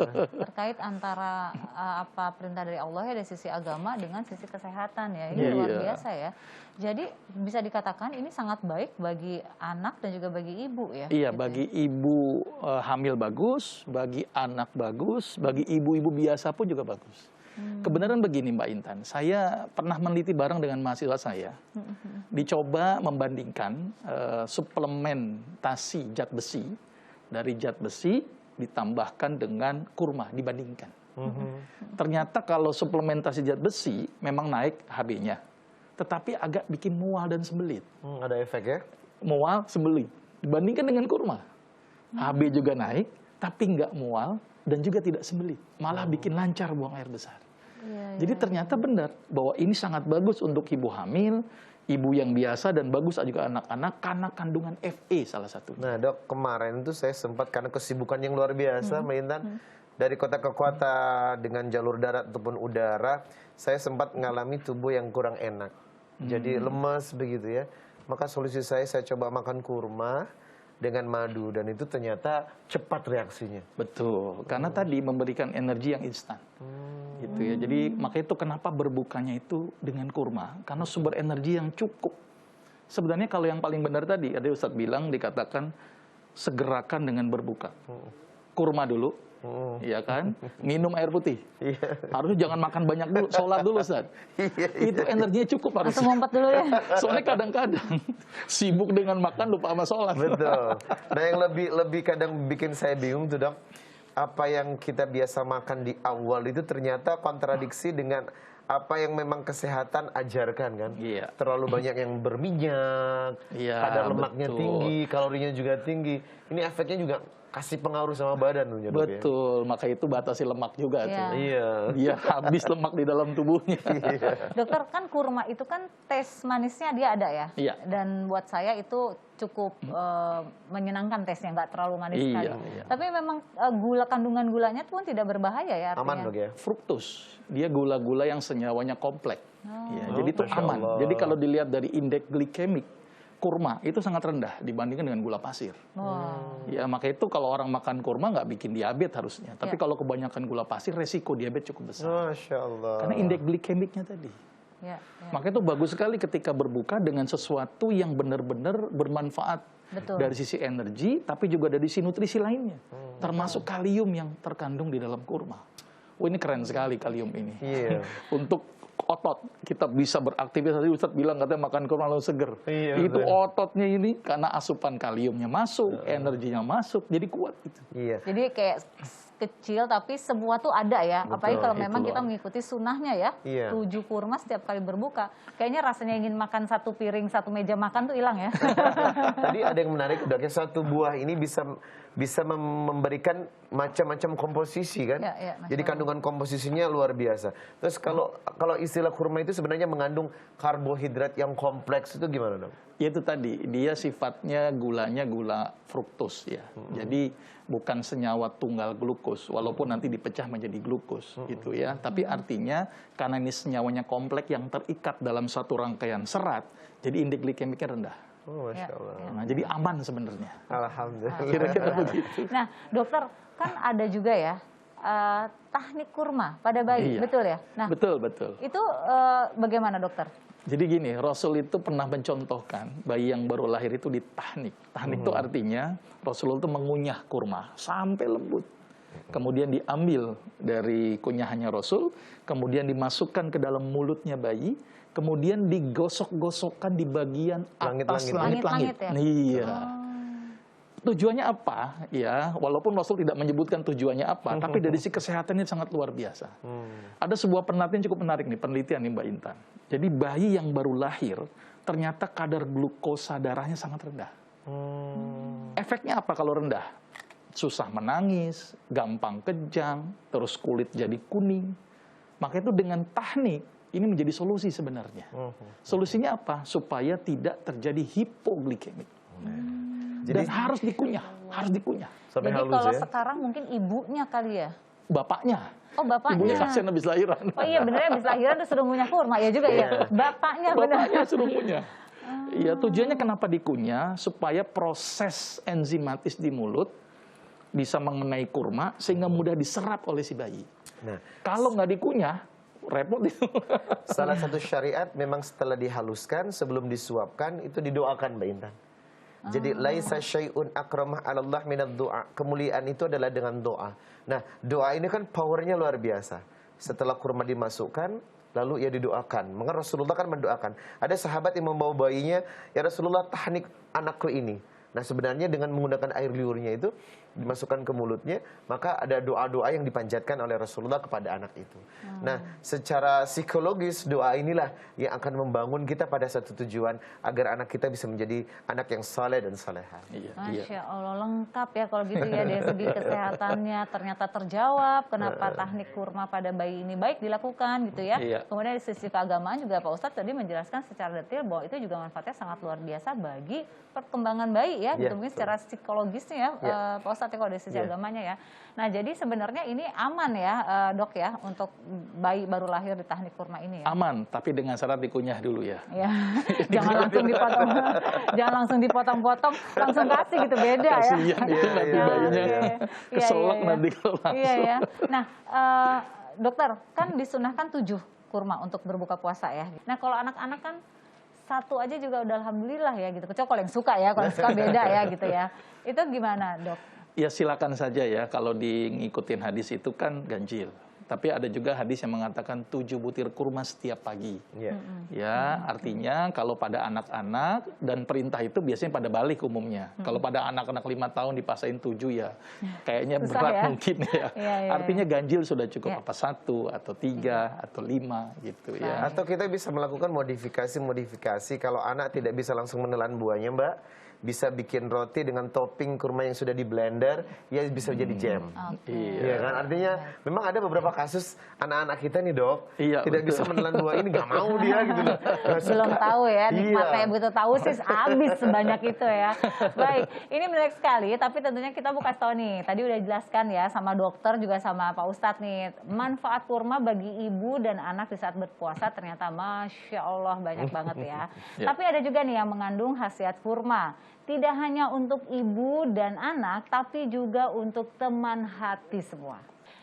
Terkait antara apa perintah dari Allah ya dari sisi agama dengan sisi kesehatan ya. Ini Iya. luar biasa ya. Jadi bisa dikatakan ini sangat baik bagi anak dan juga bagi ibu ya. Iya, gitu bagi ibu hamil bagus, bagi anak bagus, bagi ibu-ibu biasa pun juga bagus. Kebenaran begini Mbak Intan, saya pernah meneliti bareng dengan mahasiswa saya, dicoba membandingkan suplementasi zat besi, dari zat besi ditambahkan dengan kurma, dibandingkan. Ternyata kalau suplementasi zat besi memang naik HB-nya, tetapi agak bikin mual dan sembelit. Ada efek ya? Mual, sembelit. Dibandingkan dengan kurma. HB juga naik, tapi nggak mual dan juga tidak sembelit. Malah bikin lancar buang air besar. Jadi ternyata benar bahwa ini sangat bagus untuk ibu hamil, ibu yang biasa, dan bagus juga anak-anak karena kandungan Fe salah satu. Nah dok, kemarin itu saya sempat karena kesibukan yang luar biasa Mbak Intan, dari kota ke kota dengan jalur darat ataupun udara, saya sempat mengalami tubuh yang kurang enak. Jadi lemas begitu ya. Maka solusi saya coba makan kurma dengan madu, dan itu ternyata cepat reaksinya. Betul, karena tadi memberikan energi yang instan. Gitu ya. Jadi makanya itu kenapa berbukanya itu dengan kurma, karena sumber energi yang cukup. Sebenarnya kalau yang paling benar tadi, ada Ustadz bilang dikatakan segerakan dengan berbuka. Kurma dulu, ya kan? Minum air putih. Iya. Harusnya jangan makan banyak dulu, sholat dulu, Ustaz. Itu energinya cukup harus. Langsung ngumpet dulu ya. Soalnya kadang-kadang sibuk dengan makan lupa sama sholat. Betul. Nah, yang lebih kadang bikin saya bingung tuh, Dok, apa yang kita biasa makan di awal itu ternyata kontradiksi dengan apa yang memang kesehatan ajarkan kan. Iya. Terlalu banyak yang berminyak, Iya, kadar lemaknya betul. tinggi, kalorinya juga tinggi. Ini efeknya juga kasih pengaruh sama badan tuh, Dok, ya. Betul, maka itu batasi lemak juga Iya. tuh. Iya. Dia habis lemak di dalam tubuhnya. Dokter, kan kurma itu kan tes manisnya dia ada ya? Iya. Dan buat saya itu cukup menyenangkan tesnya, nggak terlalu manis Iya, sekali. iya. Tapi memang kandungan gulanya pun tidak berbahaya ya artinya? Aman, Dok, ya. Fruktus, dia gula-gula yang senyawanya kompleks. Ya, jadi itu Masya aman. Allah. Jadi kalau dilihat dari indeks glikemik, kurma itu sangat rendah dibandingkan dengan gula pasir. Wow. Ya, maka itu kalau orang makan kurma nggak bikin diabetes harusnya. Tapi Ya. kalau kebanyakan gula pasir, resiko diabetes cukup besar. Masya Allah. Karena indeks glikemiknya tadi. Ya, ya. Maka itu bagus sekali ketika berbuka dengan sesuatu yang benar-benar bermanfaat. Betul. Dari sisi energi, tapi juga dari sisi nutrisi lainnya. Termasuk kalium yang terkandung di dalam kurma. Oh, ini keren sekali kalium ini. Iya. Untuk otot, kita bisa beraktivitas. Tadi Ustadz bilang katanya makan kurma lalu seger. Iya, Itu betul. ototnya ini karena asupan kaliumnya masuk, energinya masuk, jadi kuat gitu. Iya. Jadi kayak kecil tapi semua tuh ada ya. Apalagi kalau itu memang kita loh. mengikuti sunnahnya ya. Iya. 7 kurma setiap kali berbuka. Kayaknya rasanya ingin makan satu piring, satu meja makan tuh hilang ya. Tadi ada yang menarik, Dok, ya, satu buah ini bisa memberikan macam-macam komposisi kan. Ya, ya, Masya Jadi Allah. kandungan komposisinya luar biasa. Terus kalau istilah kurma itu sebenarnya mengandung karbohidrat yang kompleks, itu gimana, Dok? Itu tadi, dia sifatnya gulanya gula fruktus ya. Jadi bukan senyawa tunggal glukos, walaupun nanti dipecah menjadi glukos gitu ya. Tapi artinya karena ini senyawanya kompleks yang terikat dalam satu rangkaian serat, jadi indeks glikemiknya rendah. Oh, Masya Ya, Allah. Nah, jadi aman sebenarnya. Alhamdulillah. Kira-kira begitu. Nah, dokter, kan ada juga ya teknik kurma pada bayi, Iya. betul ya? Nah, Betul, betul. itu bagaimana dokter? Jadi gini, Rasul itu pernah mencontohkan bayi yang baru lahir itu ditahnik. Tahnik itu artinya Rasulullah itu mengunyah kurma sampai lembut. Kemudian diambil dari kunyahannya Rasul, kemudian dimasukkan ke dalam mulutnya bayi, kemudian digosok-gosokkan di bagian atas Langit-langit. langit-langit. Langit-langit ya? Iya. Tujuannya apa? Ya, walaupun Rasul tidak menyebutkan tujuannya apa, tapi dari sisi kesehatannya sangat luar biasa. Ada sebuah penelitian cukup menarik nih, penelitian nih Mbak Intan. Jadi bayi yang baru lahir, ternyata kadar glukosa darahnya sangat rendah. Efeknya apa kalau rendah? Susah menangis, gampang kejang, terus kulit jadi kuning. Maka itu dengan tahnik, ini menjadi solusi sebenarnya. Solusinya apa? Supaya tidak terjadi hipoglikemik. Dan harus dikunyah, harus dikunyah. Sampai Jadi halus kalau ya. sekarang mungkin ibunya kali ya? Bapaknya. Oh, bapaknya. Ibunya kasihan habis lahiran. Oh iya, benernya habis lahiran tuh suruh ngunyah kurma ya juga ya. Bapaknya benar. Bapaknya suruh ngunyah. Iya, tujuannya kenapa dikunyah? Supaya proses enzimatis di mulut bisa mengenai kurma sehingga mudah diserap oleh si bayi. Nah, Kalau nggak dikunyah, repot itu. salah satu syariat memang setelah dihaluskan, sebelum disuapkan, itu didoakan, Mbak Intan. Jadi laisa syai'un akramah 'alallah minad du'a. Kemuliaan itu adalah dengan doa. Nah, doa ini kan powernya luar biasa. Setelah kurma dimasukkan, lalu ia didoakan. Maka Rasulullah kan mendoakan. Ada sahabat yang membawa bayinya, ya Rasulullah tahnik anakku ini. Nah, sebenarnya dengan menggunakan air liurnya itu dimasukkan ke mulutnya, maka ada doa-doa yang dipanjatkan oleh Rasulullah kepada anak itu. Nah, secara psikologis doa inilah yang akan membangun kita pada satu tujuan agar anak kita bisa menjadi anak yang saleh dan salehah. Iya, Masya Allah, lengkap ya kalau gitu ya dari segi kesehatannya ternyata terjawab kenapa teknik kurma pada bayi ini baik dilakukan gitu ya. Iya. Kemudian dari sisi keagamaan juga Pak Ustadz tadi menjelaskan secara detail bahwa itu juga manfaatnya sangat luar biasa bagi perkembangan bayi ya, gitu Iya, mungkin betul. secara psikologisnya ya, Iya. Pak Ustadz ya kalau dari sisi Iya. agamanya ya. Nah jadi sebenarnya ini aman ya dok ya untuk bayi baru lahir di teknik kurma ini ya. Aman, tapi dengan syarat dikunyah dulu ya. Ya, jangan langsung dipotong, jangan langsung dipotong-potong, langsung kasih gitu beda ya. Kasihan itu nanti Ya, bayinya oke. keselak Iya. nanti kalau langsung. Iya ya. Nah, dokter kan disunahkan 7 kurma untuk berbuka puasa ya. Nah kalau anak-anak kan satu aja juga udah alhamdulillah ya gitu. Kecuali kalau yang suka ya, kalau yang suka beda ya gitu ya. Itu gimana dok? Ya silakan saja ya, kalau ngikutin hadis itu kan ganjil. Tapi ada juga hadis yang mengatakan 7 butir kurma setiap pagi. Ya, artinya kalau pada anak-anak, dan perintah itu biasanya pada balik umumnya. Kalau pada anak-anak 5 tahun dipasain 7 ya, kayaknya Susah berat ya? mungkin ya. Artinya ganjil sudah cukup, Ya. apa 1 atau 3 atau 5 gitu ya. Atau kita bisa melakukan modifikasi kalau anak tidak bisa langsung menelan buahnya, Mbak. Bisa bikin roti dengan topping kurma yang sudah di blender, ya bisa jadi jam. Iya kan? Artinya memang ada beberapa kasus anak-anak kita nih, Dok, Iya, tidak betul. bisa menelan buah ini, nggak mau dia gitu loh. Nggak suka. Belum tahu ya, nikmatnya Iya. begitu tahu sih habis sebanyak itu ya. Baik, ini menarik sekali, tapi tentunya kita mau kasih tahu nih. Tadi udah jelaskan ya sama dokter juga sama Pak Ustadz nih, manfaat kurma bagi ibu dan anak di saat berpuasa ternyata Masya Allah banyak banget ya. Tapi ada juga nih yang mengandung khasiat kurma. Tidak hanya untuk ibu dan anak, tapi juga untuk teman hati semua.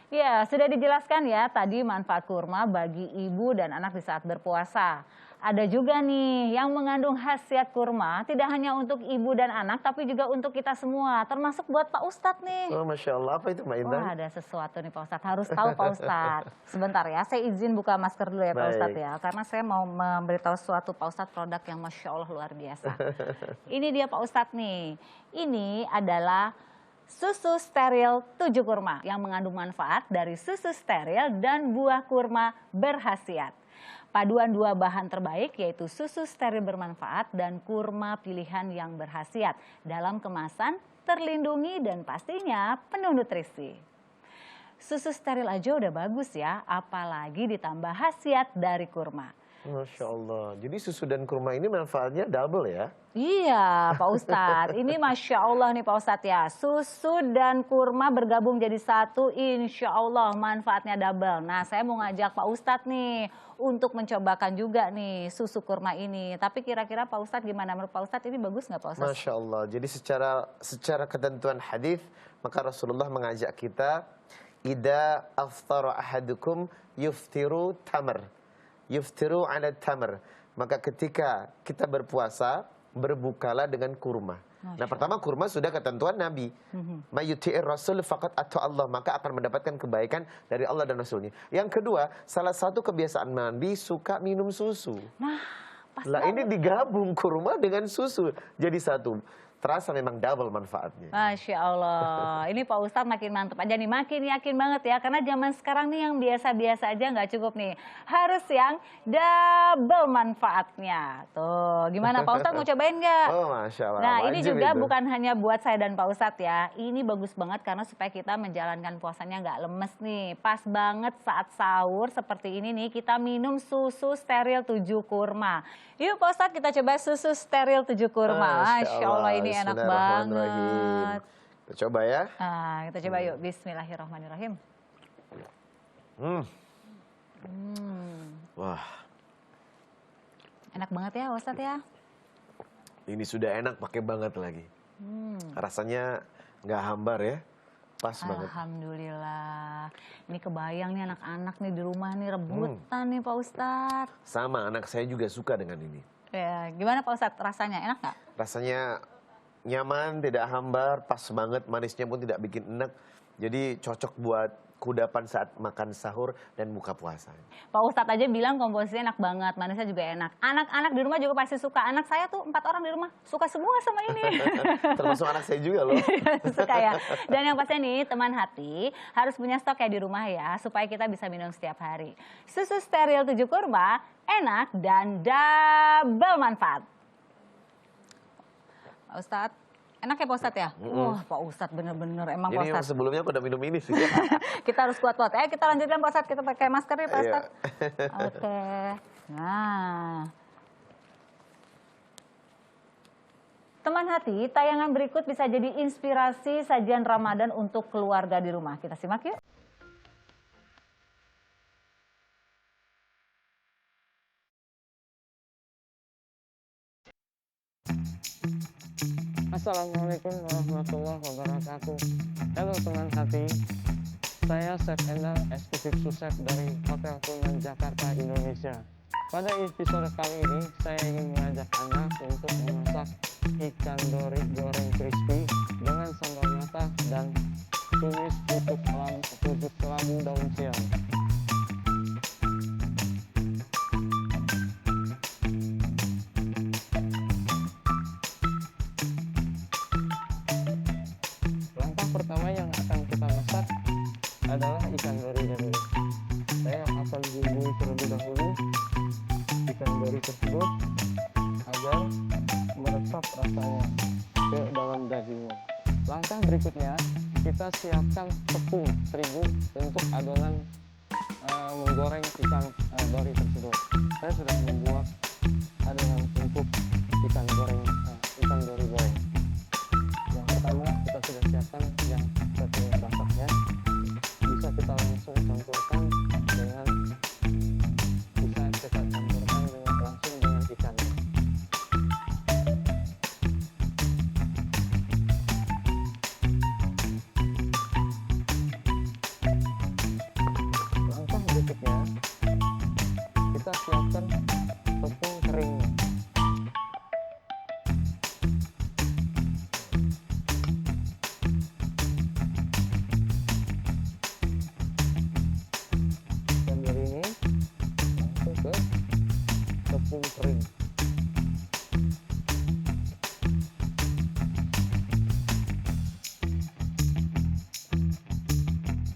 Ya, sudah dijelaskan ya tadi manfaat kurma bagi ibu dan anak di saat berpuasa. Ada juga nih yang mengandung khasiat kurma, tidak hanya untuk ibu dan anak, tapi juga untuk kita semua, termasuk buat Pak Ustadz nih. Oh, Masya Allah, apa itu Mbak Intan? Wah, ada sesuatu nih Pak Ustadz, harus tahu Pak Ustadz. Sebentar ya, saya izin buka masker dulu ya Pak Baik. Ustadz ya, karena saya mau memberitahu sesuatu Pak Ustadz, produk yang Masya Allah luar biasa. Ini dia Pak Ustadz nih, ini adalah susu steril 7 kurma yang mengandung manfaat dari susu steril dan buah kurma berkhasiat. Paduan 2 bahan terbaik yaitu susu steril bermanfaat dan kurma pilihan yang berkhasiat dalam kemasan terlindungi dan pastinya penuh nutrisi. Susu steril aja udah bagus ya, apalagi ditambah khasiat dari kurma. Masya Allah. Jadi susu dan kurma ini manfaatnya double ya? Iya Pak Ustadz, ini Masya Allah nih Pak Ustadz ya, susu dan kurma bergabung jadi satu, insya Allah manfaatnya double. Nah saya mau ngajak Pak Ustadz nih untuk mencobakan juga nih susu kurma ini. Tapi kira-kira Pak Ustadz gimana, menurut Pak Ustadz ini bagus nggak Pak Ustadz? Masya Allah. Jadi secara ketentuan hadis, maka Rasulullah mengajak kita, Ida aftara ahadukum yuftiru tamar. Yuftiru ala tamar. Maka ketika kita berpuasa, berbukalah dengan kurma. Nah pertama kurma sudah ketentuan Nabi. Mayuti'ir Rasul faqad atau Allah. Maka akan mendapatkan kebaikan dari Allah dan Rasulnya. Yang kedua, salah satu kebiasaan Nabi suka minum susu. Nah, pas Lah ini digabung kurma dengan susu jadi satu. Terasa memang double manfaatnya. Masya Allah, ini Pak Ustadz makin mantep aja nih, makin yakin banget ya. Karena zaman sekarang nih yang biasa-biasa aja nggak cukup nih. Harus yang double manfaatnya. Tuh, gimana Pak Ustadz mau cobain nggak? Oh Masya Allah. Nah ini wajib juga itu. bukan hanya buat saya dan Pak Ustadz ya. Ini bagus banget karena supaya kita menjalankan puasanya nggak lemes nih. Pas banget saat sahur seperti ini nih, kita minum susu steril 7 kurma. Yuk Pak Ustadz kita coba susu steril 7 kurma. Masya Allah ini enak Bismillahirrahmanirrahim. banget. Kita coba ya. Nah, kita coba yuk. Bismillahirrahmanirrahim. Wah, Enak banget ya Ustadz ya. ini sudah enak pakai banget lagi. Rasanya nggak hambar ya. Pas banget. Alhamdulillah. Ini kebayang nih anak-anak nih di rumah nih rebutan nih Pak Ustadz. Sama anak saya juga suka dengan ini. Ya, gimana Pak Ustadz rasanya? Enak nggak? Rasanya nyaman, tidak hambar, pas banget, manisnya pun tidak bikin enek. Jadi cocok buat kudapan saat makan sahur dan buka puasa. Pak Ustadz aja bilang komposisinya enak banget, manisnya juga enak. Anak-anak di rumah juga pasti suka. Anak saya tuh 4 orang di rumah suka semua sama ini. Termasuk anak saya juga loh. Suka ya. Dan yang pasti nih teman hati harus punya stok ya di rumah ya, supaya kita bisa minum setiap hari. Susu steril 7 kurma, enak dan double manfaat. Pak Ustadz, enak ya Pak Ustadz ya? Wah Pak Ustadz bener-bener emang Pak Jadi yang Ustadz. sebelumnya aku udah minum ini sih. Kita harus kuat-kuat. Kita lanjutkan Pak Ustadz, kita pakai masker ya Pak Iya. Ustadz. Oke. Nah. Teman hati, tayangan berikut bisa jadi inspirasi sajian Ramadan untuk keluarga di rumah. Kita simak yuk. Assalamualaikum warahmatullahi wabarakatuh. Halo teman hati, saya Chef Endang, eksekutif sous-chef dari Hotel Pullman Jakarta, Indonesia. Pada episode kali ini, saya ingin mengajak Anda untuk memasak ikan dori goreng crispy dengan sambal matah dan adalah ikan dorinya dulu. Saya akan bumbui terlebih dahulu ikan dori tersebut agar meresap rasanya ke dalam dagingnya. Langkah berikutnya, kita siapkan tepung terigu untuk adonan menggoreng ikan dori tersebut. Saya sudah membuat adonan untuk ikan dori goreng. Yang pertama kita sudah siapkan yang tepung basahnya. Bisa kita langsung campurkan dengan langsung dengan ikannya. Langkah berikutnya, kita siapkan tepung kering. Dan dari ini langsung ke tepung kering.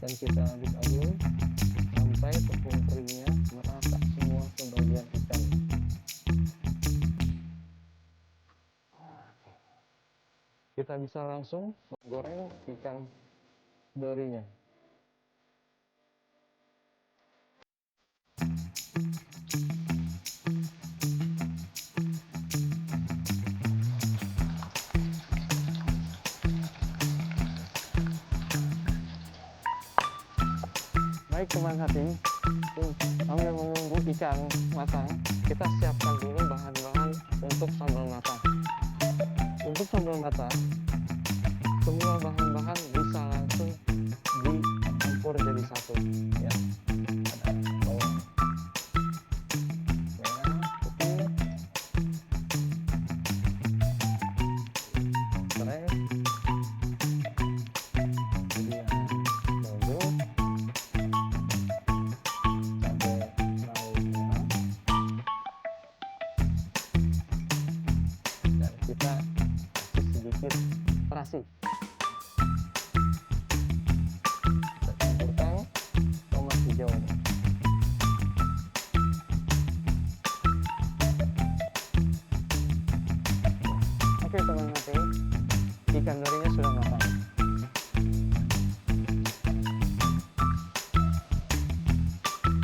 Dan kita aduk-aduk sampai tepung keringnya merata semua ke bagian ikan. Kita bisa langsung menggoreng ikan dorinya. Baik teman hati, sambil menunggu ikan matang, kita siapkan dulu bahan-bahan untuk sambal matang. Untuk sambal matang, semua bahan-bahan bisa langsung dicampur jadi satu. Ya. Ada bawang merah, putih, serai, kemudian bawang, cabai rawit merah, dan kita kasih sedikit terasi. Kita campurkan tomat hijaunya. Oke teman hati, ikan dorinya sudah matang.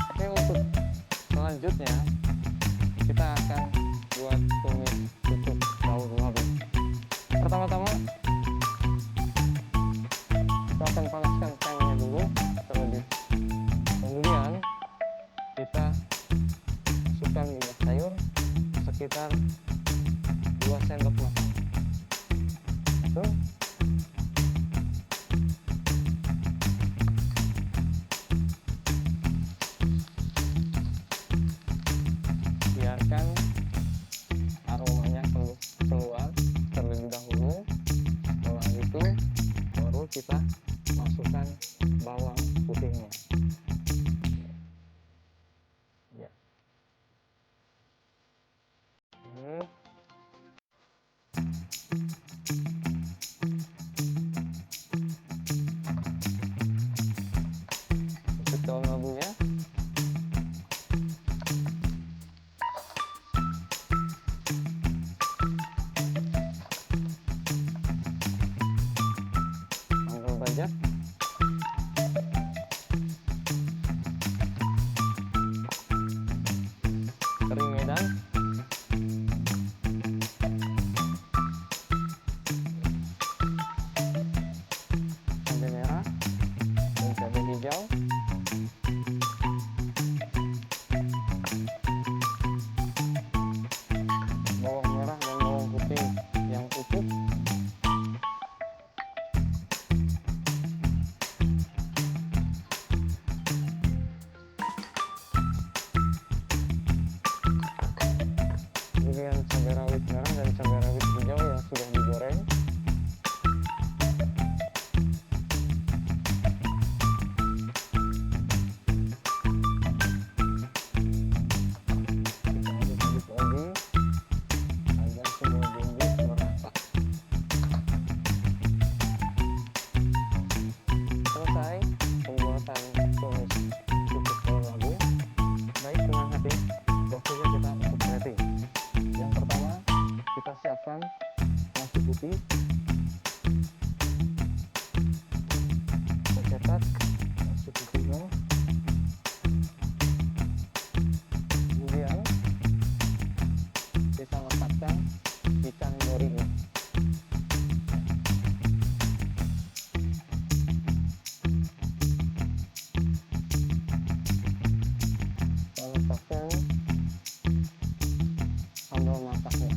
Oke, untuk selanjutnya kita akan buat tumis untuk daun labu. Pertama-tama kita akan panaskan pannya dulu terlebih. Kemudian kita masukkan minyak sayur sekitar 2 sendok makan. Itu. tambahkan nasi putih, cetak nasi putihnya, kemudian kita letakkan ikan norinya. Kita letakkan sambal mataknya.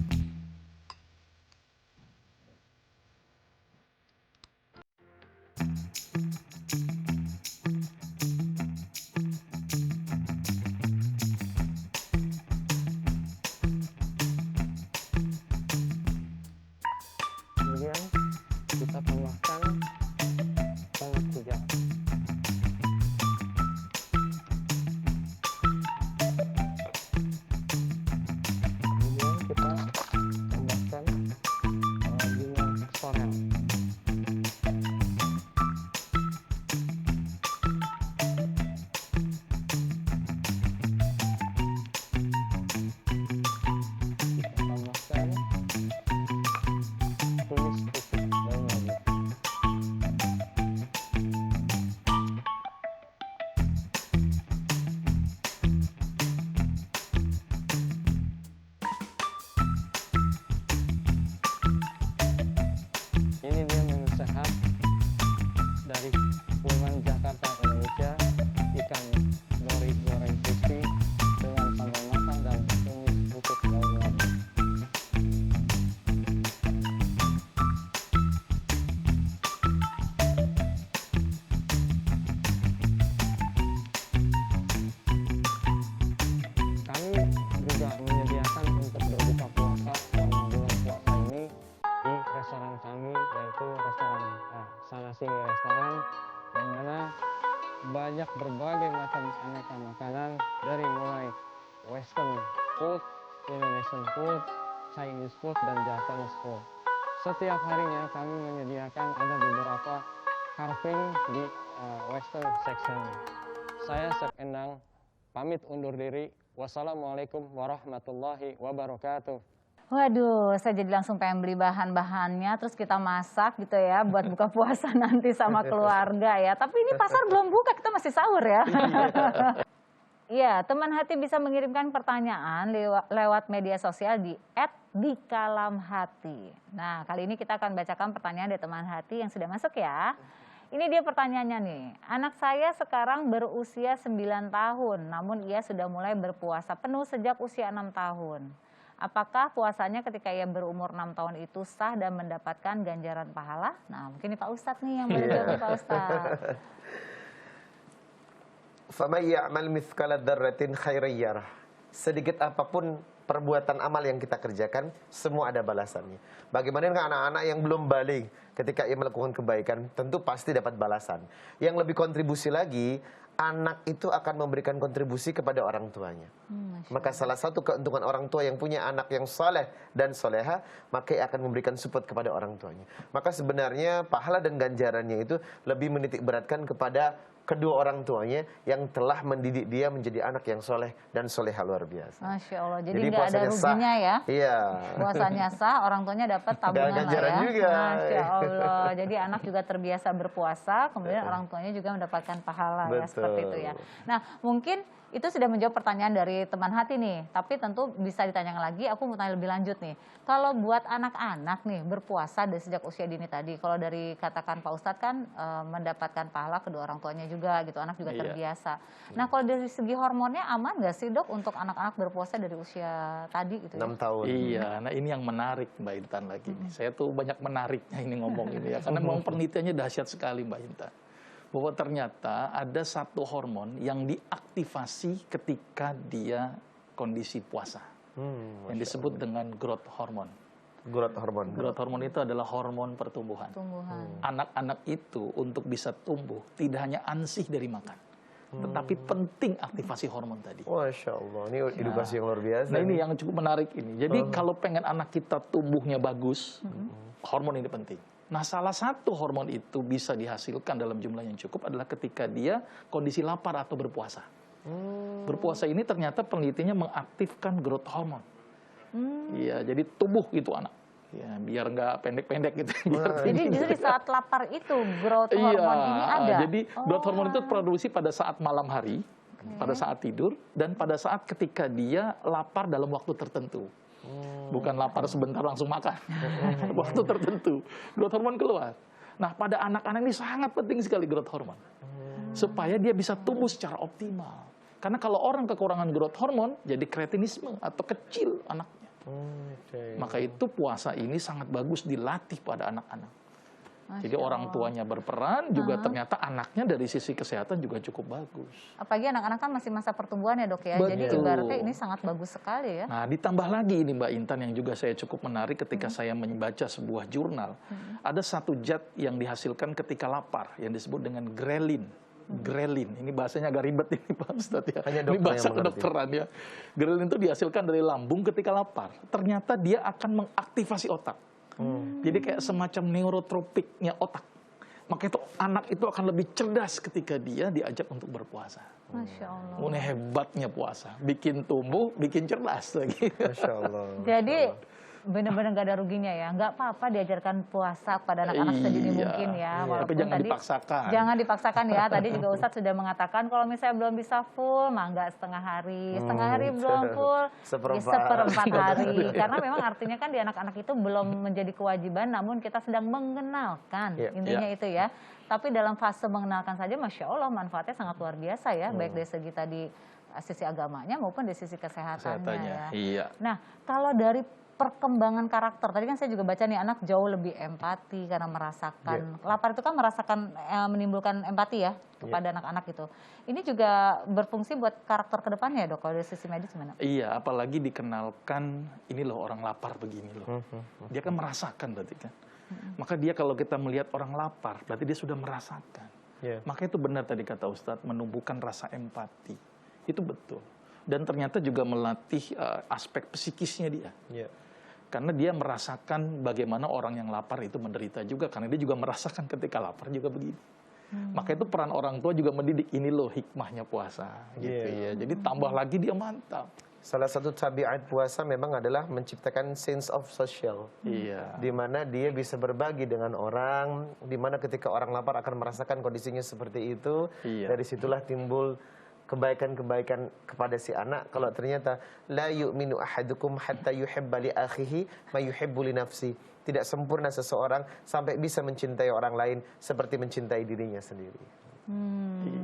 Kemudian kita tambahkan bawang hijau. Kemudian kita tambahkan bunga sorel. Kita tambahkan tumis putih daun labu. Ini dia menu sehat dari Pullman Jakarta Indonesia, ikan nori goreng crispy dengan sambal matang dan tumis putih daun labu. Kami juga menyediakan untuk berbuka puasa selama bulan puasa ini di restoran kami, yaitu restoran Sanasini Restoran, yang mana banyak berbagai macam aneka makanan dari mulai Western food, Indonesian food, Chinese food, dan Japanese food. Setiap harinya kami menyediakan ada beberapa carving di Western section. Saya Chef Endang, pamit undur diri. Wassalamualaikum warahmatullahi wabarakatuh. Waduh, saya jadi langsung pengen beli bahan-bahannya, terus kita masak gitu ya, buat buka puasa nanti sama keluarga ya. Tapi ini pasar belum buka, kita masih sahur ya. Iya, teman hati bisa mengirimkan pertanyaan lewat media sosial di @dikalamhati. Nah, kali ini kita akan bacakan pertanyaan dari teman hati yang sudah masuk ya. Ini dia pertanyaannya nih. Anak saya sekarang berusia 9 tahun, namun ia sudah mulai berpuasa penuh sejak usia 6 tahun. Apakah puasanya ketika ia berumur 6 tahun itu sah dan mendapatkan ganjaran pahala? Nah, mungkin ini Pak Ustadz nih yang boleh jawab, Pak Ustadz. Faman ya'mal mithqala dzarratin khairan yarah. Sedikit apapun perbuatan amal yang kita kerjakan, semua ada balasannya. Bagaimana dengan anak-anak yang belum balik, ketika ia melakukan kebaikan, tentu pasti dapat balasan. Yang lebih kontribusi lagi, anak itu akan memberikan kontribusi kepada orang tuanya. Maka salah satu keuntungan orang tua yang punya anak yang soleh dan soleha, maka ia akan memberikan support kepada orang tuanya. Maka sebenarnya pahala dan ganjarannya itu lebih menitik beratkan kepada kedua orang tuanya yang telah mendidik dia menjadi anak yang soleh dan soleha luar biasa. Masya Allah, jadi nggak ada ruginya ya. Iya. Puasanya sah, orang tuanya dapat tabungan lah ya. Juga. Masya Allah, jadi anak juga terbiasa berpuasa, kemudian orang tuanya juga mendapatkan pahala. Betul. Ya, seperti itu ya. Nah, mungkin itu sudah menjawab pertanyaan dari teman hati nih, tapi tentu bisa ditanyakan lagi, aku mau tanya lebih lanjut nih. Kalau buat anak-anak nih berpuasa dari sejak usia dini tadi, kalau dari katakan Pak Ustadz kan mendapatkan pahala kedua orang tuanya juga gitu, anak juga terbiasa. Nah, kalau dari segi hormonnya aman nggak sih dok untuk anak-anak berpuasa dari usia tadi gitu? 6 tahun. Iya, nah ini yang menarik Mbak Intan lagi. Saya tuh banyak menariknya ini ngomong ini ya, karena memang penelitiannya dahsyat sekali Mbak Intan. Bahwa ternyata ada satu hormon yang diaktifasi ketika dia kondisi puasa. Yang disebut dengan growth hormone. Growth hormone. Growth hormone itu adalah hormon pertumbuhan. Anak-anak itu untuk bisa tumbuh tidak hanya ansih dari makan, tetapi penting aktivasi hormon tadi. Masya Allah, ini edukasi yang luar biasa. Nah ini yang cukup menarik ini. Jadi kalau pengen anak kita tumbuhnya bagus, hormon ini penting. Nah, salah satu hormon itu bisa dihasilkan dalam jumlah yang cukup adalah ketika dia kondisi lapar atau berpuasa. Berpuasa ini ternyata penelitinya mengaktifkan growth hormone. Iya, jadi tumbuh gitu anak. Ya, biar nggak pendek-pendek gitu. Jadi justru di saat lapar itu growth hormon ini ada. Jadi growth hormon itu produksi pada saat malam hari, pada saat tidur, dan pada saat ketika dia lapar dalam waktu tertentu. Bukan lapar sebentar langsung makan. Waktu tertentu, growth hormon keluar. Nah, pada anak-anak ini sangat penting sekali growth hormon. Supaya dia bisa tumbuh secara optimal. Karena kalau orang kekurangan growth hormon, jadi kretinisme atau kecil anaknya. Maka itu puasa ini sangat bagus dilatih pada anak-anak. Jadi orang tuanya berperan, juga ternyata anaknya dari sisi kesehatan juga cukup bagus. Apalagi anak-anak kan masih masa pertumbuhan ya dok ya, jadi ibaratnya ini sangat bagus sekali ya. Nah ditambah lagi ini Mbak Intan yang juga saya cukup menarik ketika saya membaca sebuah jurnal. Ada satu zat yang dihasilkan ketika lapar yang disebut dengan grelin. Grelin, ini bahasanya agak ribet ini Pak Ustadz ya. Ini bahasa kedokteran ya. Grelin itu dihasilkan dari lambung ketika lapar. Ternyata dia akan mengaktifasi otak. Jadi kayak semacam neurotropiknya otak. Maka itu anak itu akan lebih cerdas ketika dia diajak untuk berpuasa. Masya Allah. Ini hebatnya puasa, bikin tumbuh, bikin cerdas lagi. Masya Allah. Jadi benar-benar nggak ada ruginya ya, nggak apa-apa diajarkan puasa pada anak-anak sedini mungkin ya, walaupun tapi jangan tadi dipaksakan. Jangan dipaksakan ya. Tadi juga Ustadz sudah mengatakan kalau misalnya belum bisa full, mah nggak setengah hari belum full, seperempat hari. Karena memang artinya kan di anak-anak itu belum menjadi kewajiban, namun kita sedang mengenalkan, intinya itu ya. Tapi dalam fase mengenalkan saja, Masya Allah manfaatnya sangat luar biasa ya, baik dari segi tadi sisi agamanya maupun dari sisi kesehatannya ya. Iya. Nah kalau dari perkembangan karakter, tadi kan saya juga baca nih anak jauh lebih empati karena merasakan lapar itu kan menimbulkan empati ya kepada anak-anak itu. Ini juga berfungsi buat karakter kedepannya ya dok, kalau dari sisi medis gimana? Iya, apalagi dikenalkan ini loh orang lapar begini loh. Dia kan merasakan berarti kan. Maka dia kalau kita melihat orang lapar, berarti dia sudah merasakan. Maka itu benar tadi kata Ustadz, menumbuhkan rasa empati. Itu betul. Dan ternyata juga melatih aspek psikisnya dia. Karena dia merasakan bagaimana orang yang lapar itu menderita juga. Karena dia juga merasakan ketika lapar juga begini. Maka itu peran orang tua juga mendidik. Ini loh hikmahnya puasa. Gitu ya. Jadi tambah lagi dia mantap. Salah satu tabiat puasa memang adalah menciptakan sense of social. Di mana dia bisa berbagi dengan orang. Di mana ketika orang lapar akan merasakan kondisinya seperti itu. Dari situlah timbul kebaikan-kebaikan kepada si anak. Kalau ternyata la yu'minu ahadukum hatta yuhibba li akhihi ma yuhibbu li nafsi. Tidak sempurna seseorang sampai bisa mencintai orang lain seperti mencintai dirinya sendiri.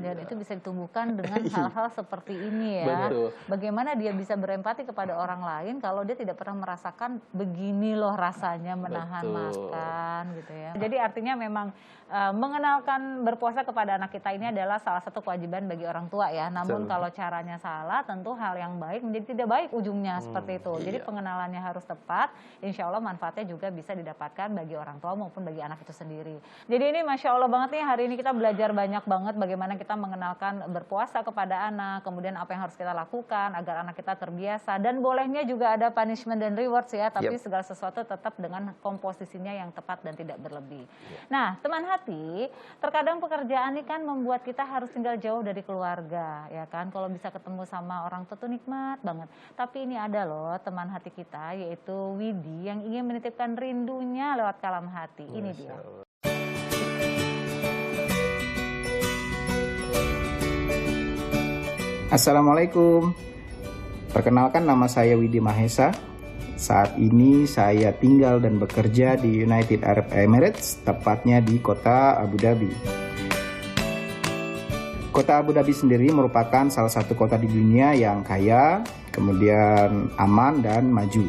Dan itu bisa ditumbuhkan dengan hal-hal seperti ini ya. Betul. Bagaimana dia bisa berempati kepada orang lain kalau dia tidak pernah merasakan begini loh rasanya menahan makan gitu ya. Jadi artinya memang mengenalkan berpuasa kepada anak kita ini adalah salah satu kewajiban bagi orang tua ya. Namun kalau caranya salah tentu hal yang baik menjadi tidak baik ujungnya seperti itu. Jadi pengenalannya harus tepat. Insya Allah manfaatnya juga bisa didapatkan bagi orang tua maupun bagi anak itu sendiri. Jadi ini Masya Allah banget nih, hari ini kita belajar banyak banget bagaimana kita mengenalkan berpuasa kepada anak, kemudian apa yang harus kita lakukan agar anak kita terbiasa, dan bolehnya juga ada punishment dan rewards ya, tapi segala sesuatu tetap dengan komposisinya yang tepat dan tidak berlebih. Nah teman hati, terkadang pekerjaan ini kan membuat kita harus tinggal jauh dari keluarga ya kan, kalau bisa ketemu sama orang tua tuh nikmat banget. Tapi ini ada loh teman hati kita, yaitu Widi yang ingin menitipkan rindunya lewat kalam hati. Ini dia. Assalamualaikum. Perkenalkan, nama saya Widi Mahesa. Saat ini saya tinggal dan bekerja di United Arab Emirates, tepatnya di kota Abu Dhabi. Kota Abu Dhabi sendiri merupakan salah satu kota di dunia yang kaya, kemudian aman dan maju.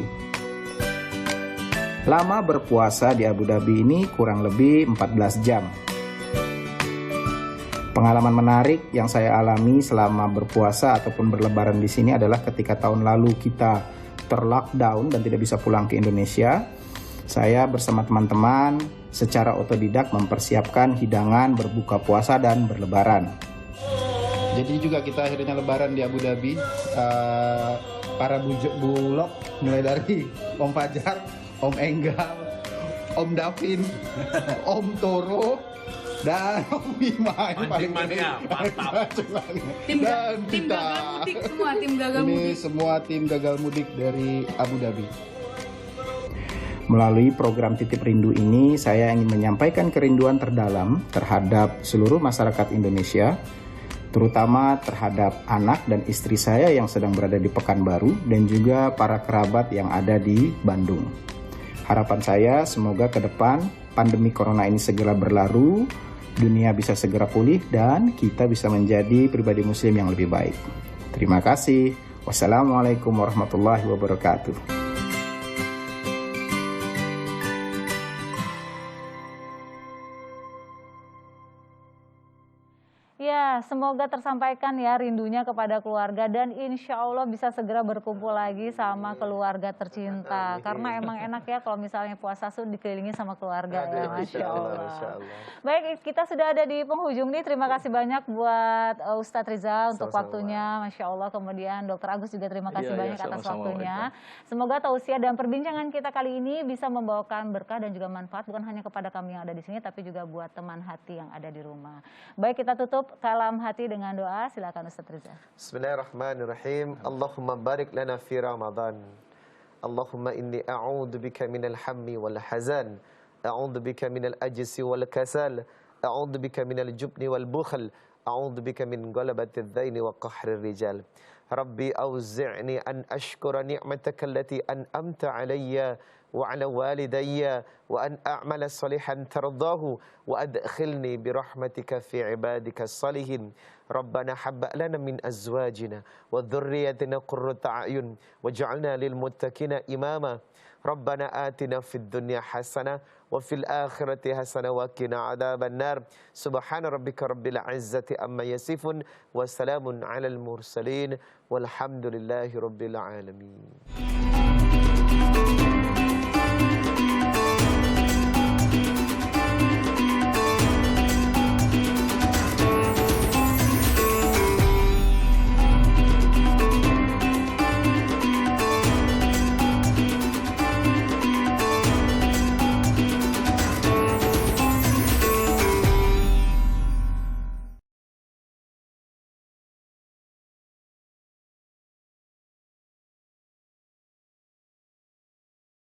Lama berpuasa di Abu Dhabi ini kurang lebih 14 jam. Pengalaman menarik yang saya alami selama berpuasa ataupun berlebaran di sini adalah ketika tahun lalu kita terlockdown dan tidak bisa pulang ke Indonesia. Saya bersama teman-teman secara otodidak mempersiapkan hidangan berbuka puasa dan berlebaran. Jadi juga kita akhirnya lebaran di Abu Dhabi. Para bulog mulai dari Om Fajar, Om Enggal, Om Davin, Om Toro, dan Om Bima yang paling mantap. Tim gagal mudik semua, tim gagal mudik. Ini semua tim gagal mudik dari Abu Dhabi. Melalui program Titip Rindu ini, saya ingin menyampaikan kerinduan terdalam terhadap seluruh masyarakat Indonesia, terutama terhadap anak dan istri saya yang sedang berada di Pekanbaru dan juga para kerabat yang ada di Bandung. Harapan saya semoga ke depan pandemi corona ini segera berlalu, dunia bisa segera pulih dan kita bisa menjadi pribadi muslim yang lebih baik. Terima kasih. Wassalamualaikum warahmatullahi wabarakatuh. Ya, semoga tersampaikan ya rindunya kepada keluarga dan insya Allah bisa segera berkumpul lagi sama keluarga tercinta. Karena emang enak ya kalau misalnya puasa dikelilingi sama keluarga ya, Masya Allah. Baik, kita sudah ada di penghujung nih. Terima kasih banyak buat Ustadz Rizal untuk waktunya, Masya Allah. Kemudian Dr. Agus juga terima kasih banyak atas waktunya. Semoga tausiah dan perbincangan kita kali ini bisa membawakan berkah dan juga manfaat bukan hanya kepada kami yang ada di sini, tapi juga buat teman hati yang ada di rumah. Baik, kita tutup kalam hati dengan doa. Silakan Ustadz Rizal. Bismillahirrahmanirrahim. Allahumma barik lana fi Ramadan. Allahumma inni a'udzu bika minal hammi wal hazan. A'udzu bika minal ajzi wal kasal. A'udzu bika minal jubni wal bukhl. A'udzu bika min ghalabati adh-dhaini wa qahri rijal. Rabbi auzi'ni an ashkura ni'mataka allati an'amta 'alayya وعلى والدي وأن أعمل صالحا ترضاه وأدخلني برحمتك في عبادك الصالحين ربنا هب لنا من أزواجنا وذريتنا قرة أعين واجعلنا للمتقين إماما ربنا آتنا في الدنيا حسنة وفي الآخرة حسنة وقنا عذاب النار سبحان ربك رب العزة أما يصفون وسلام على المرسلين والحمد لله رب العالمين.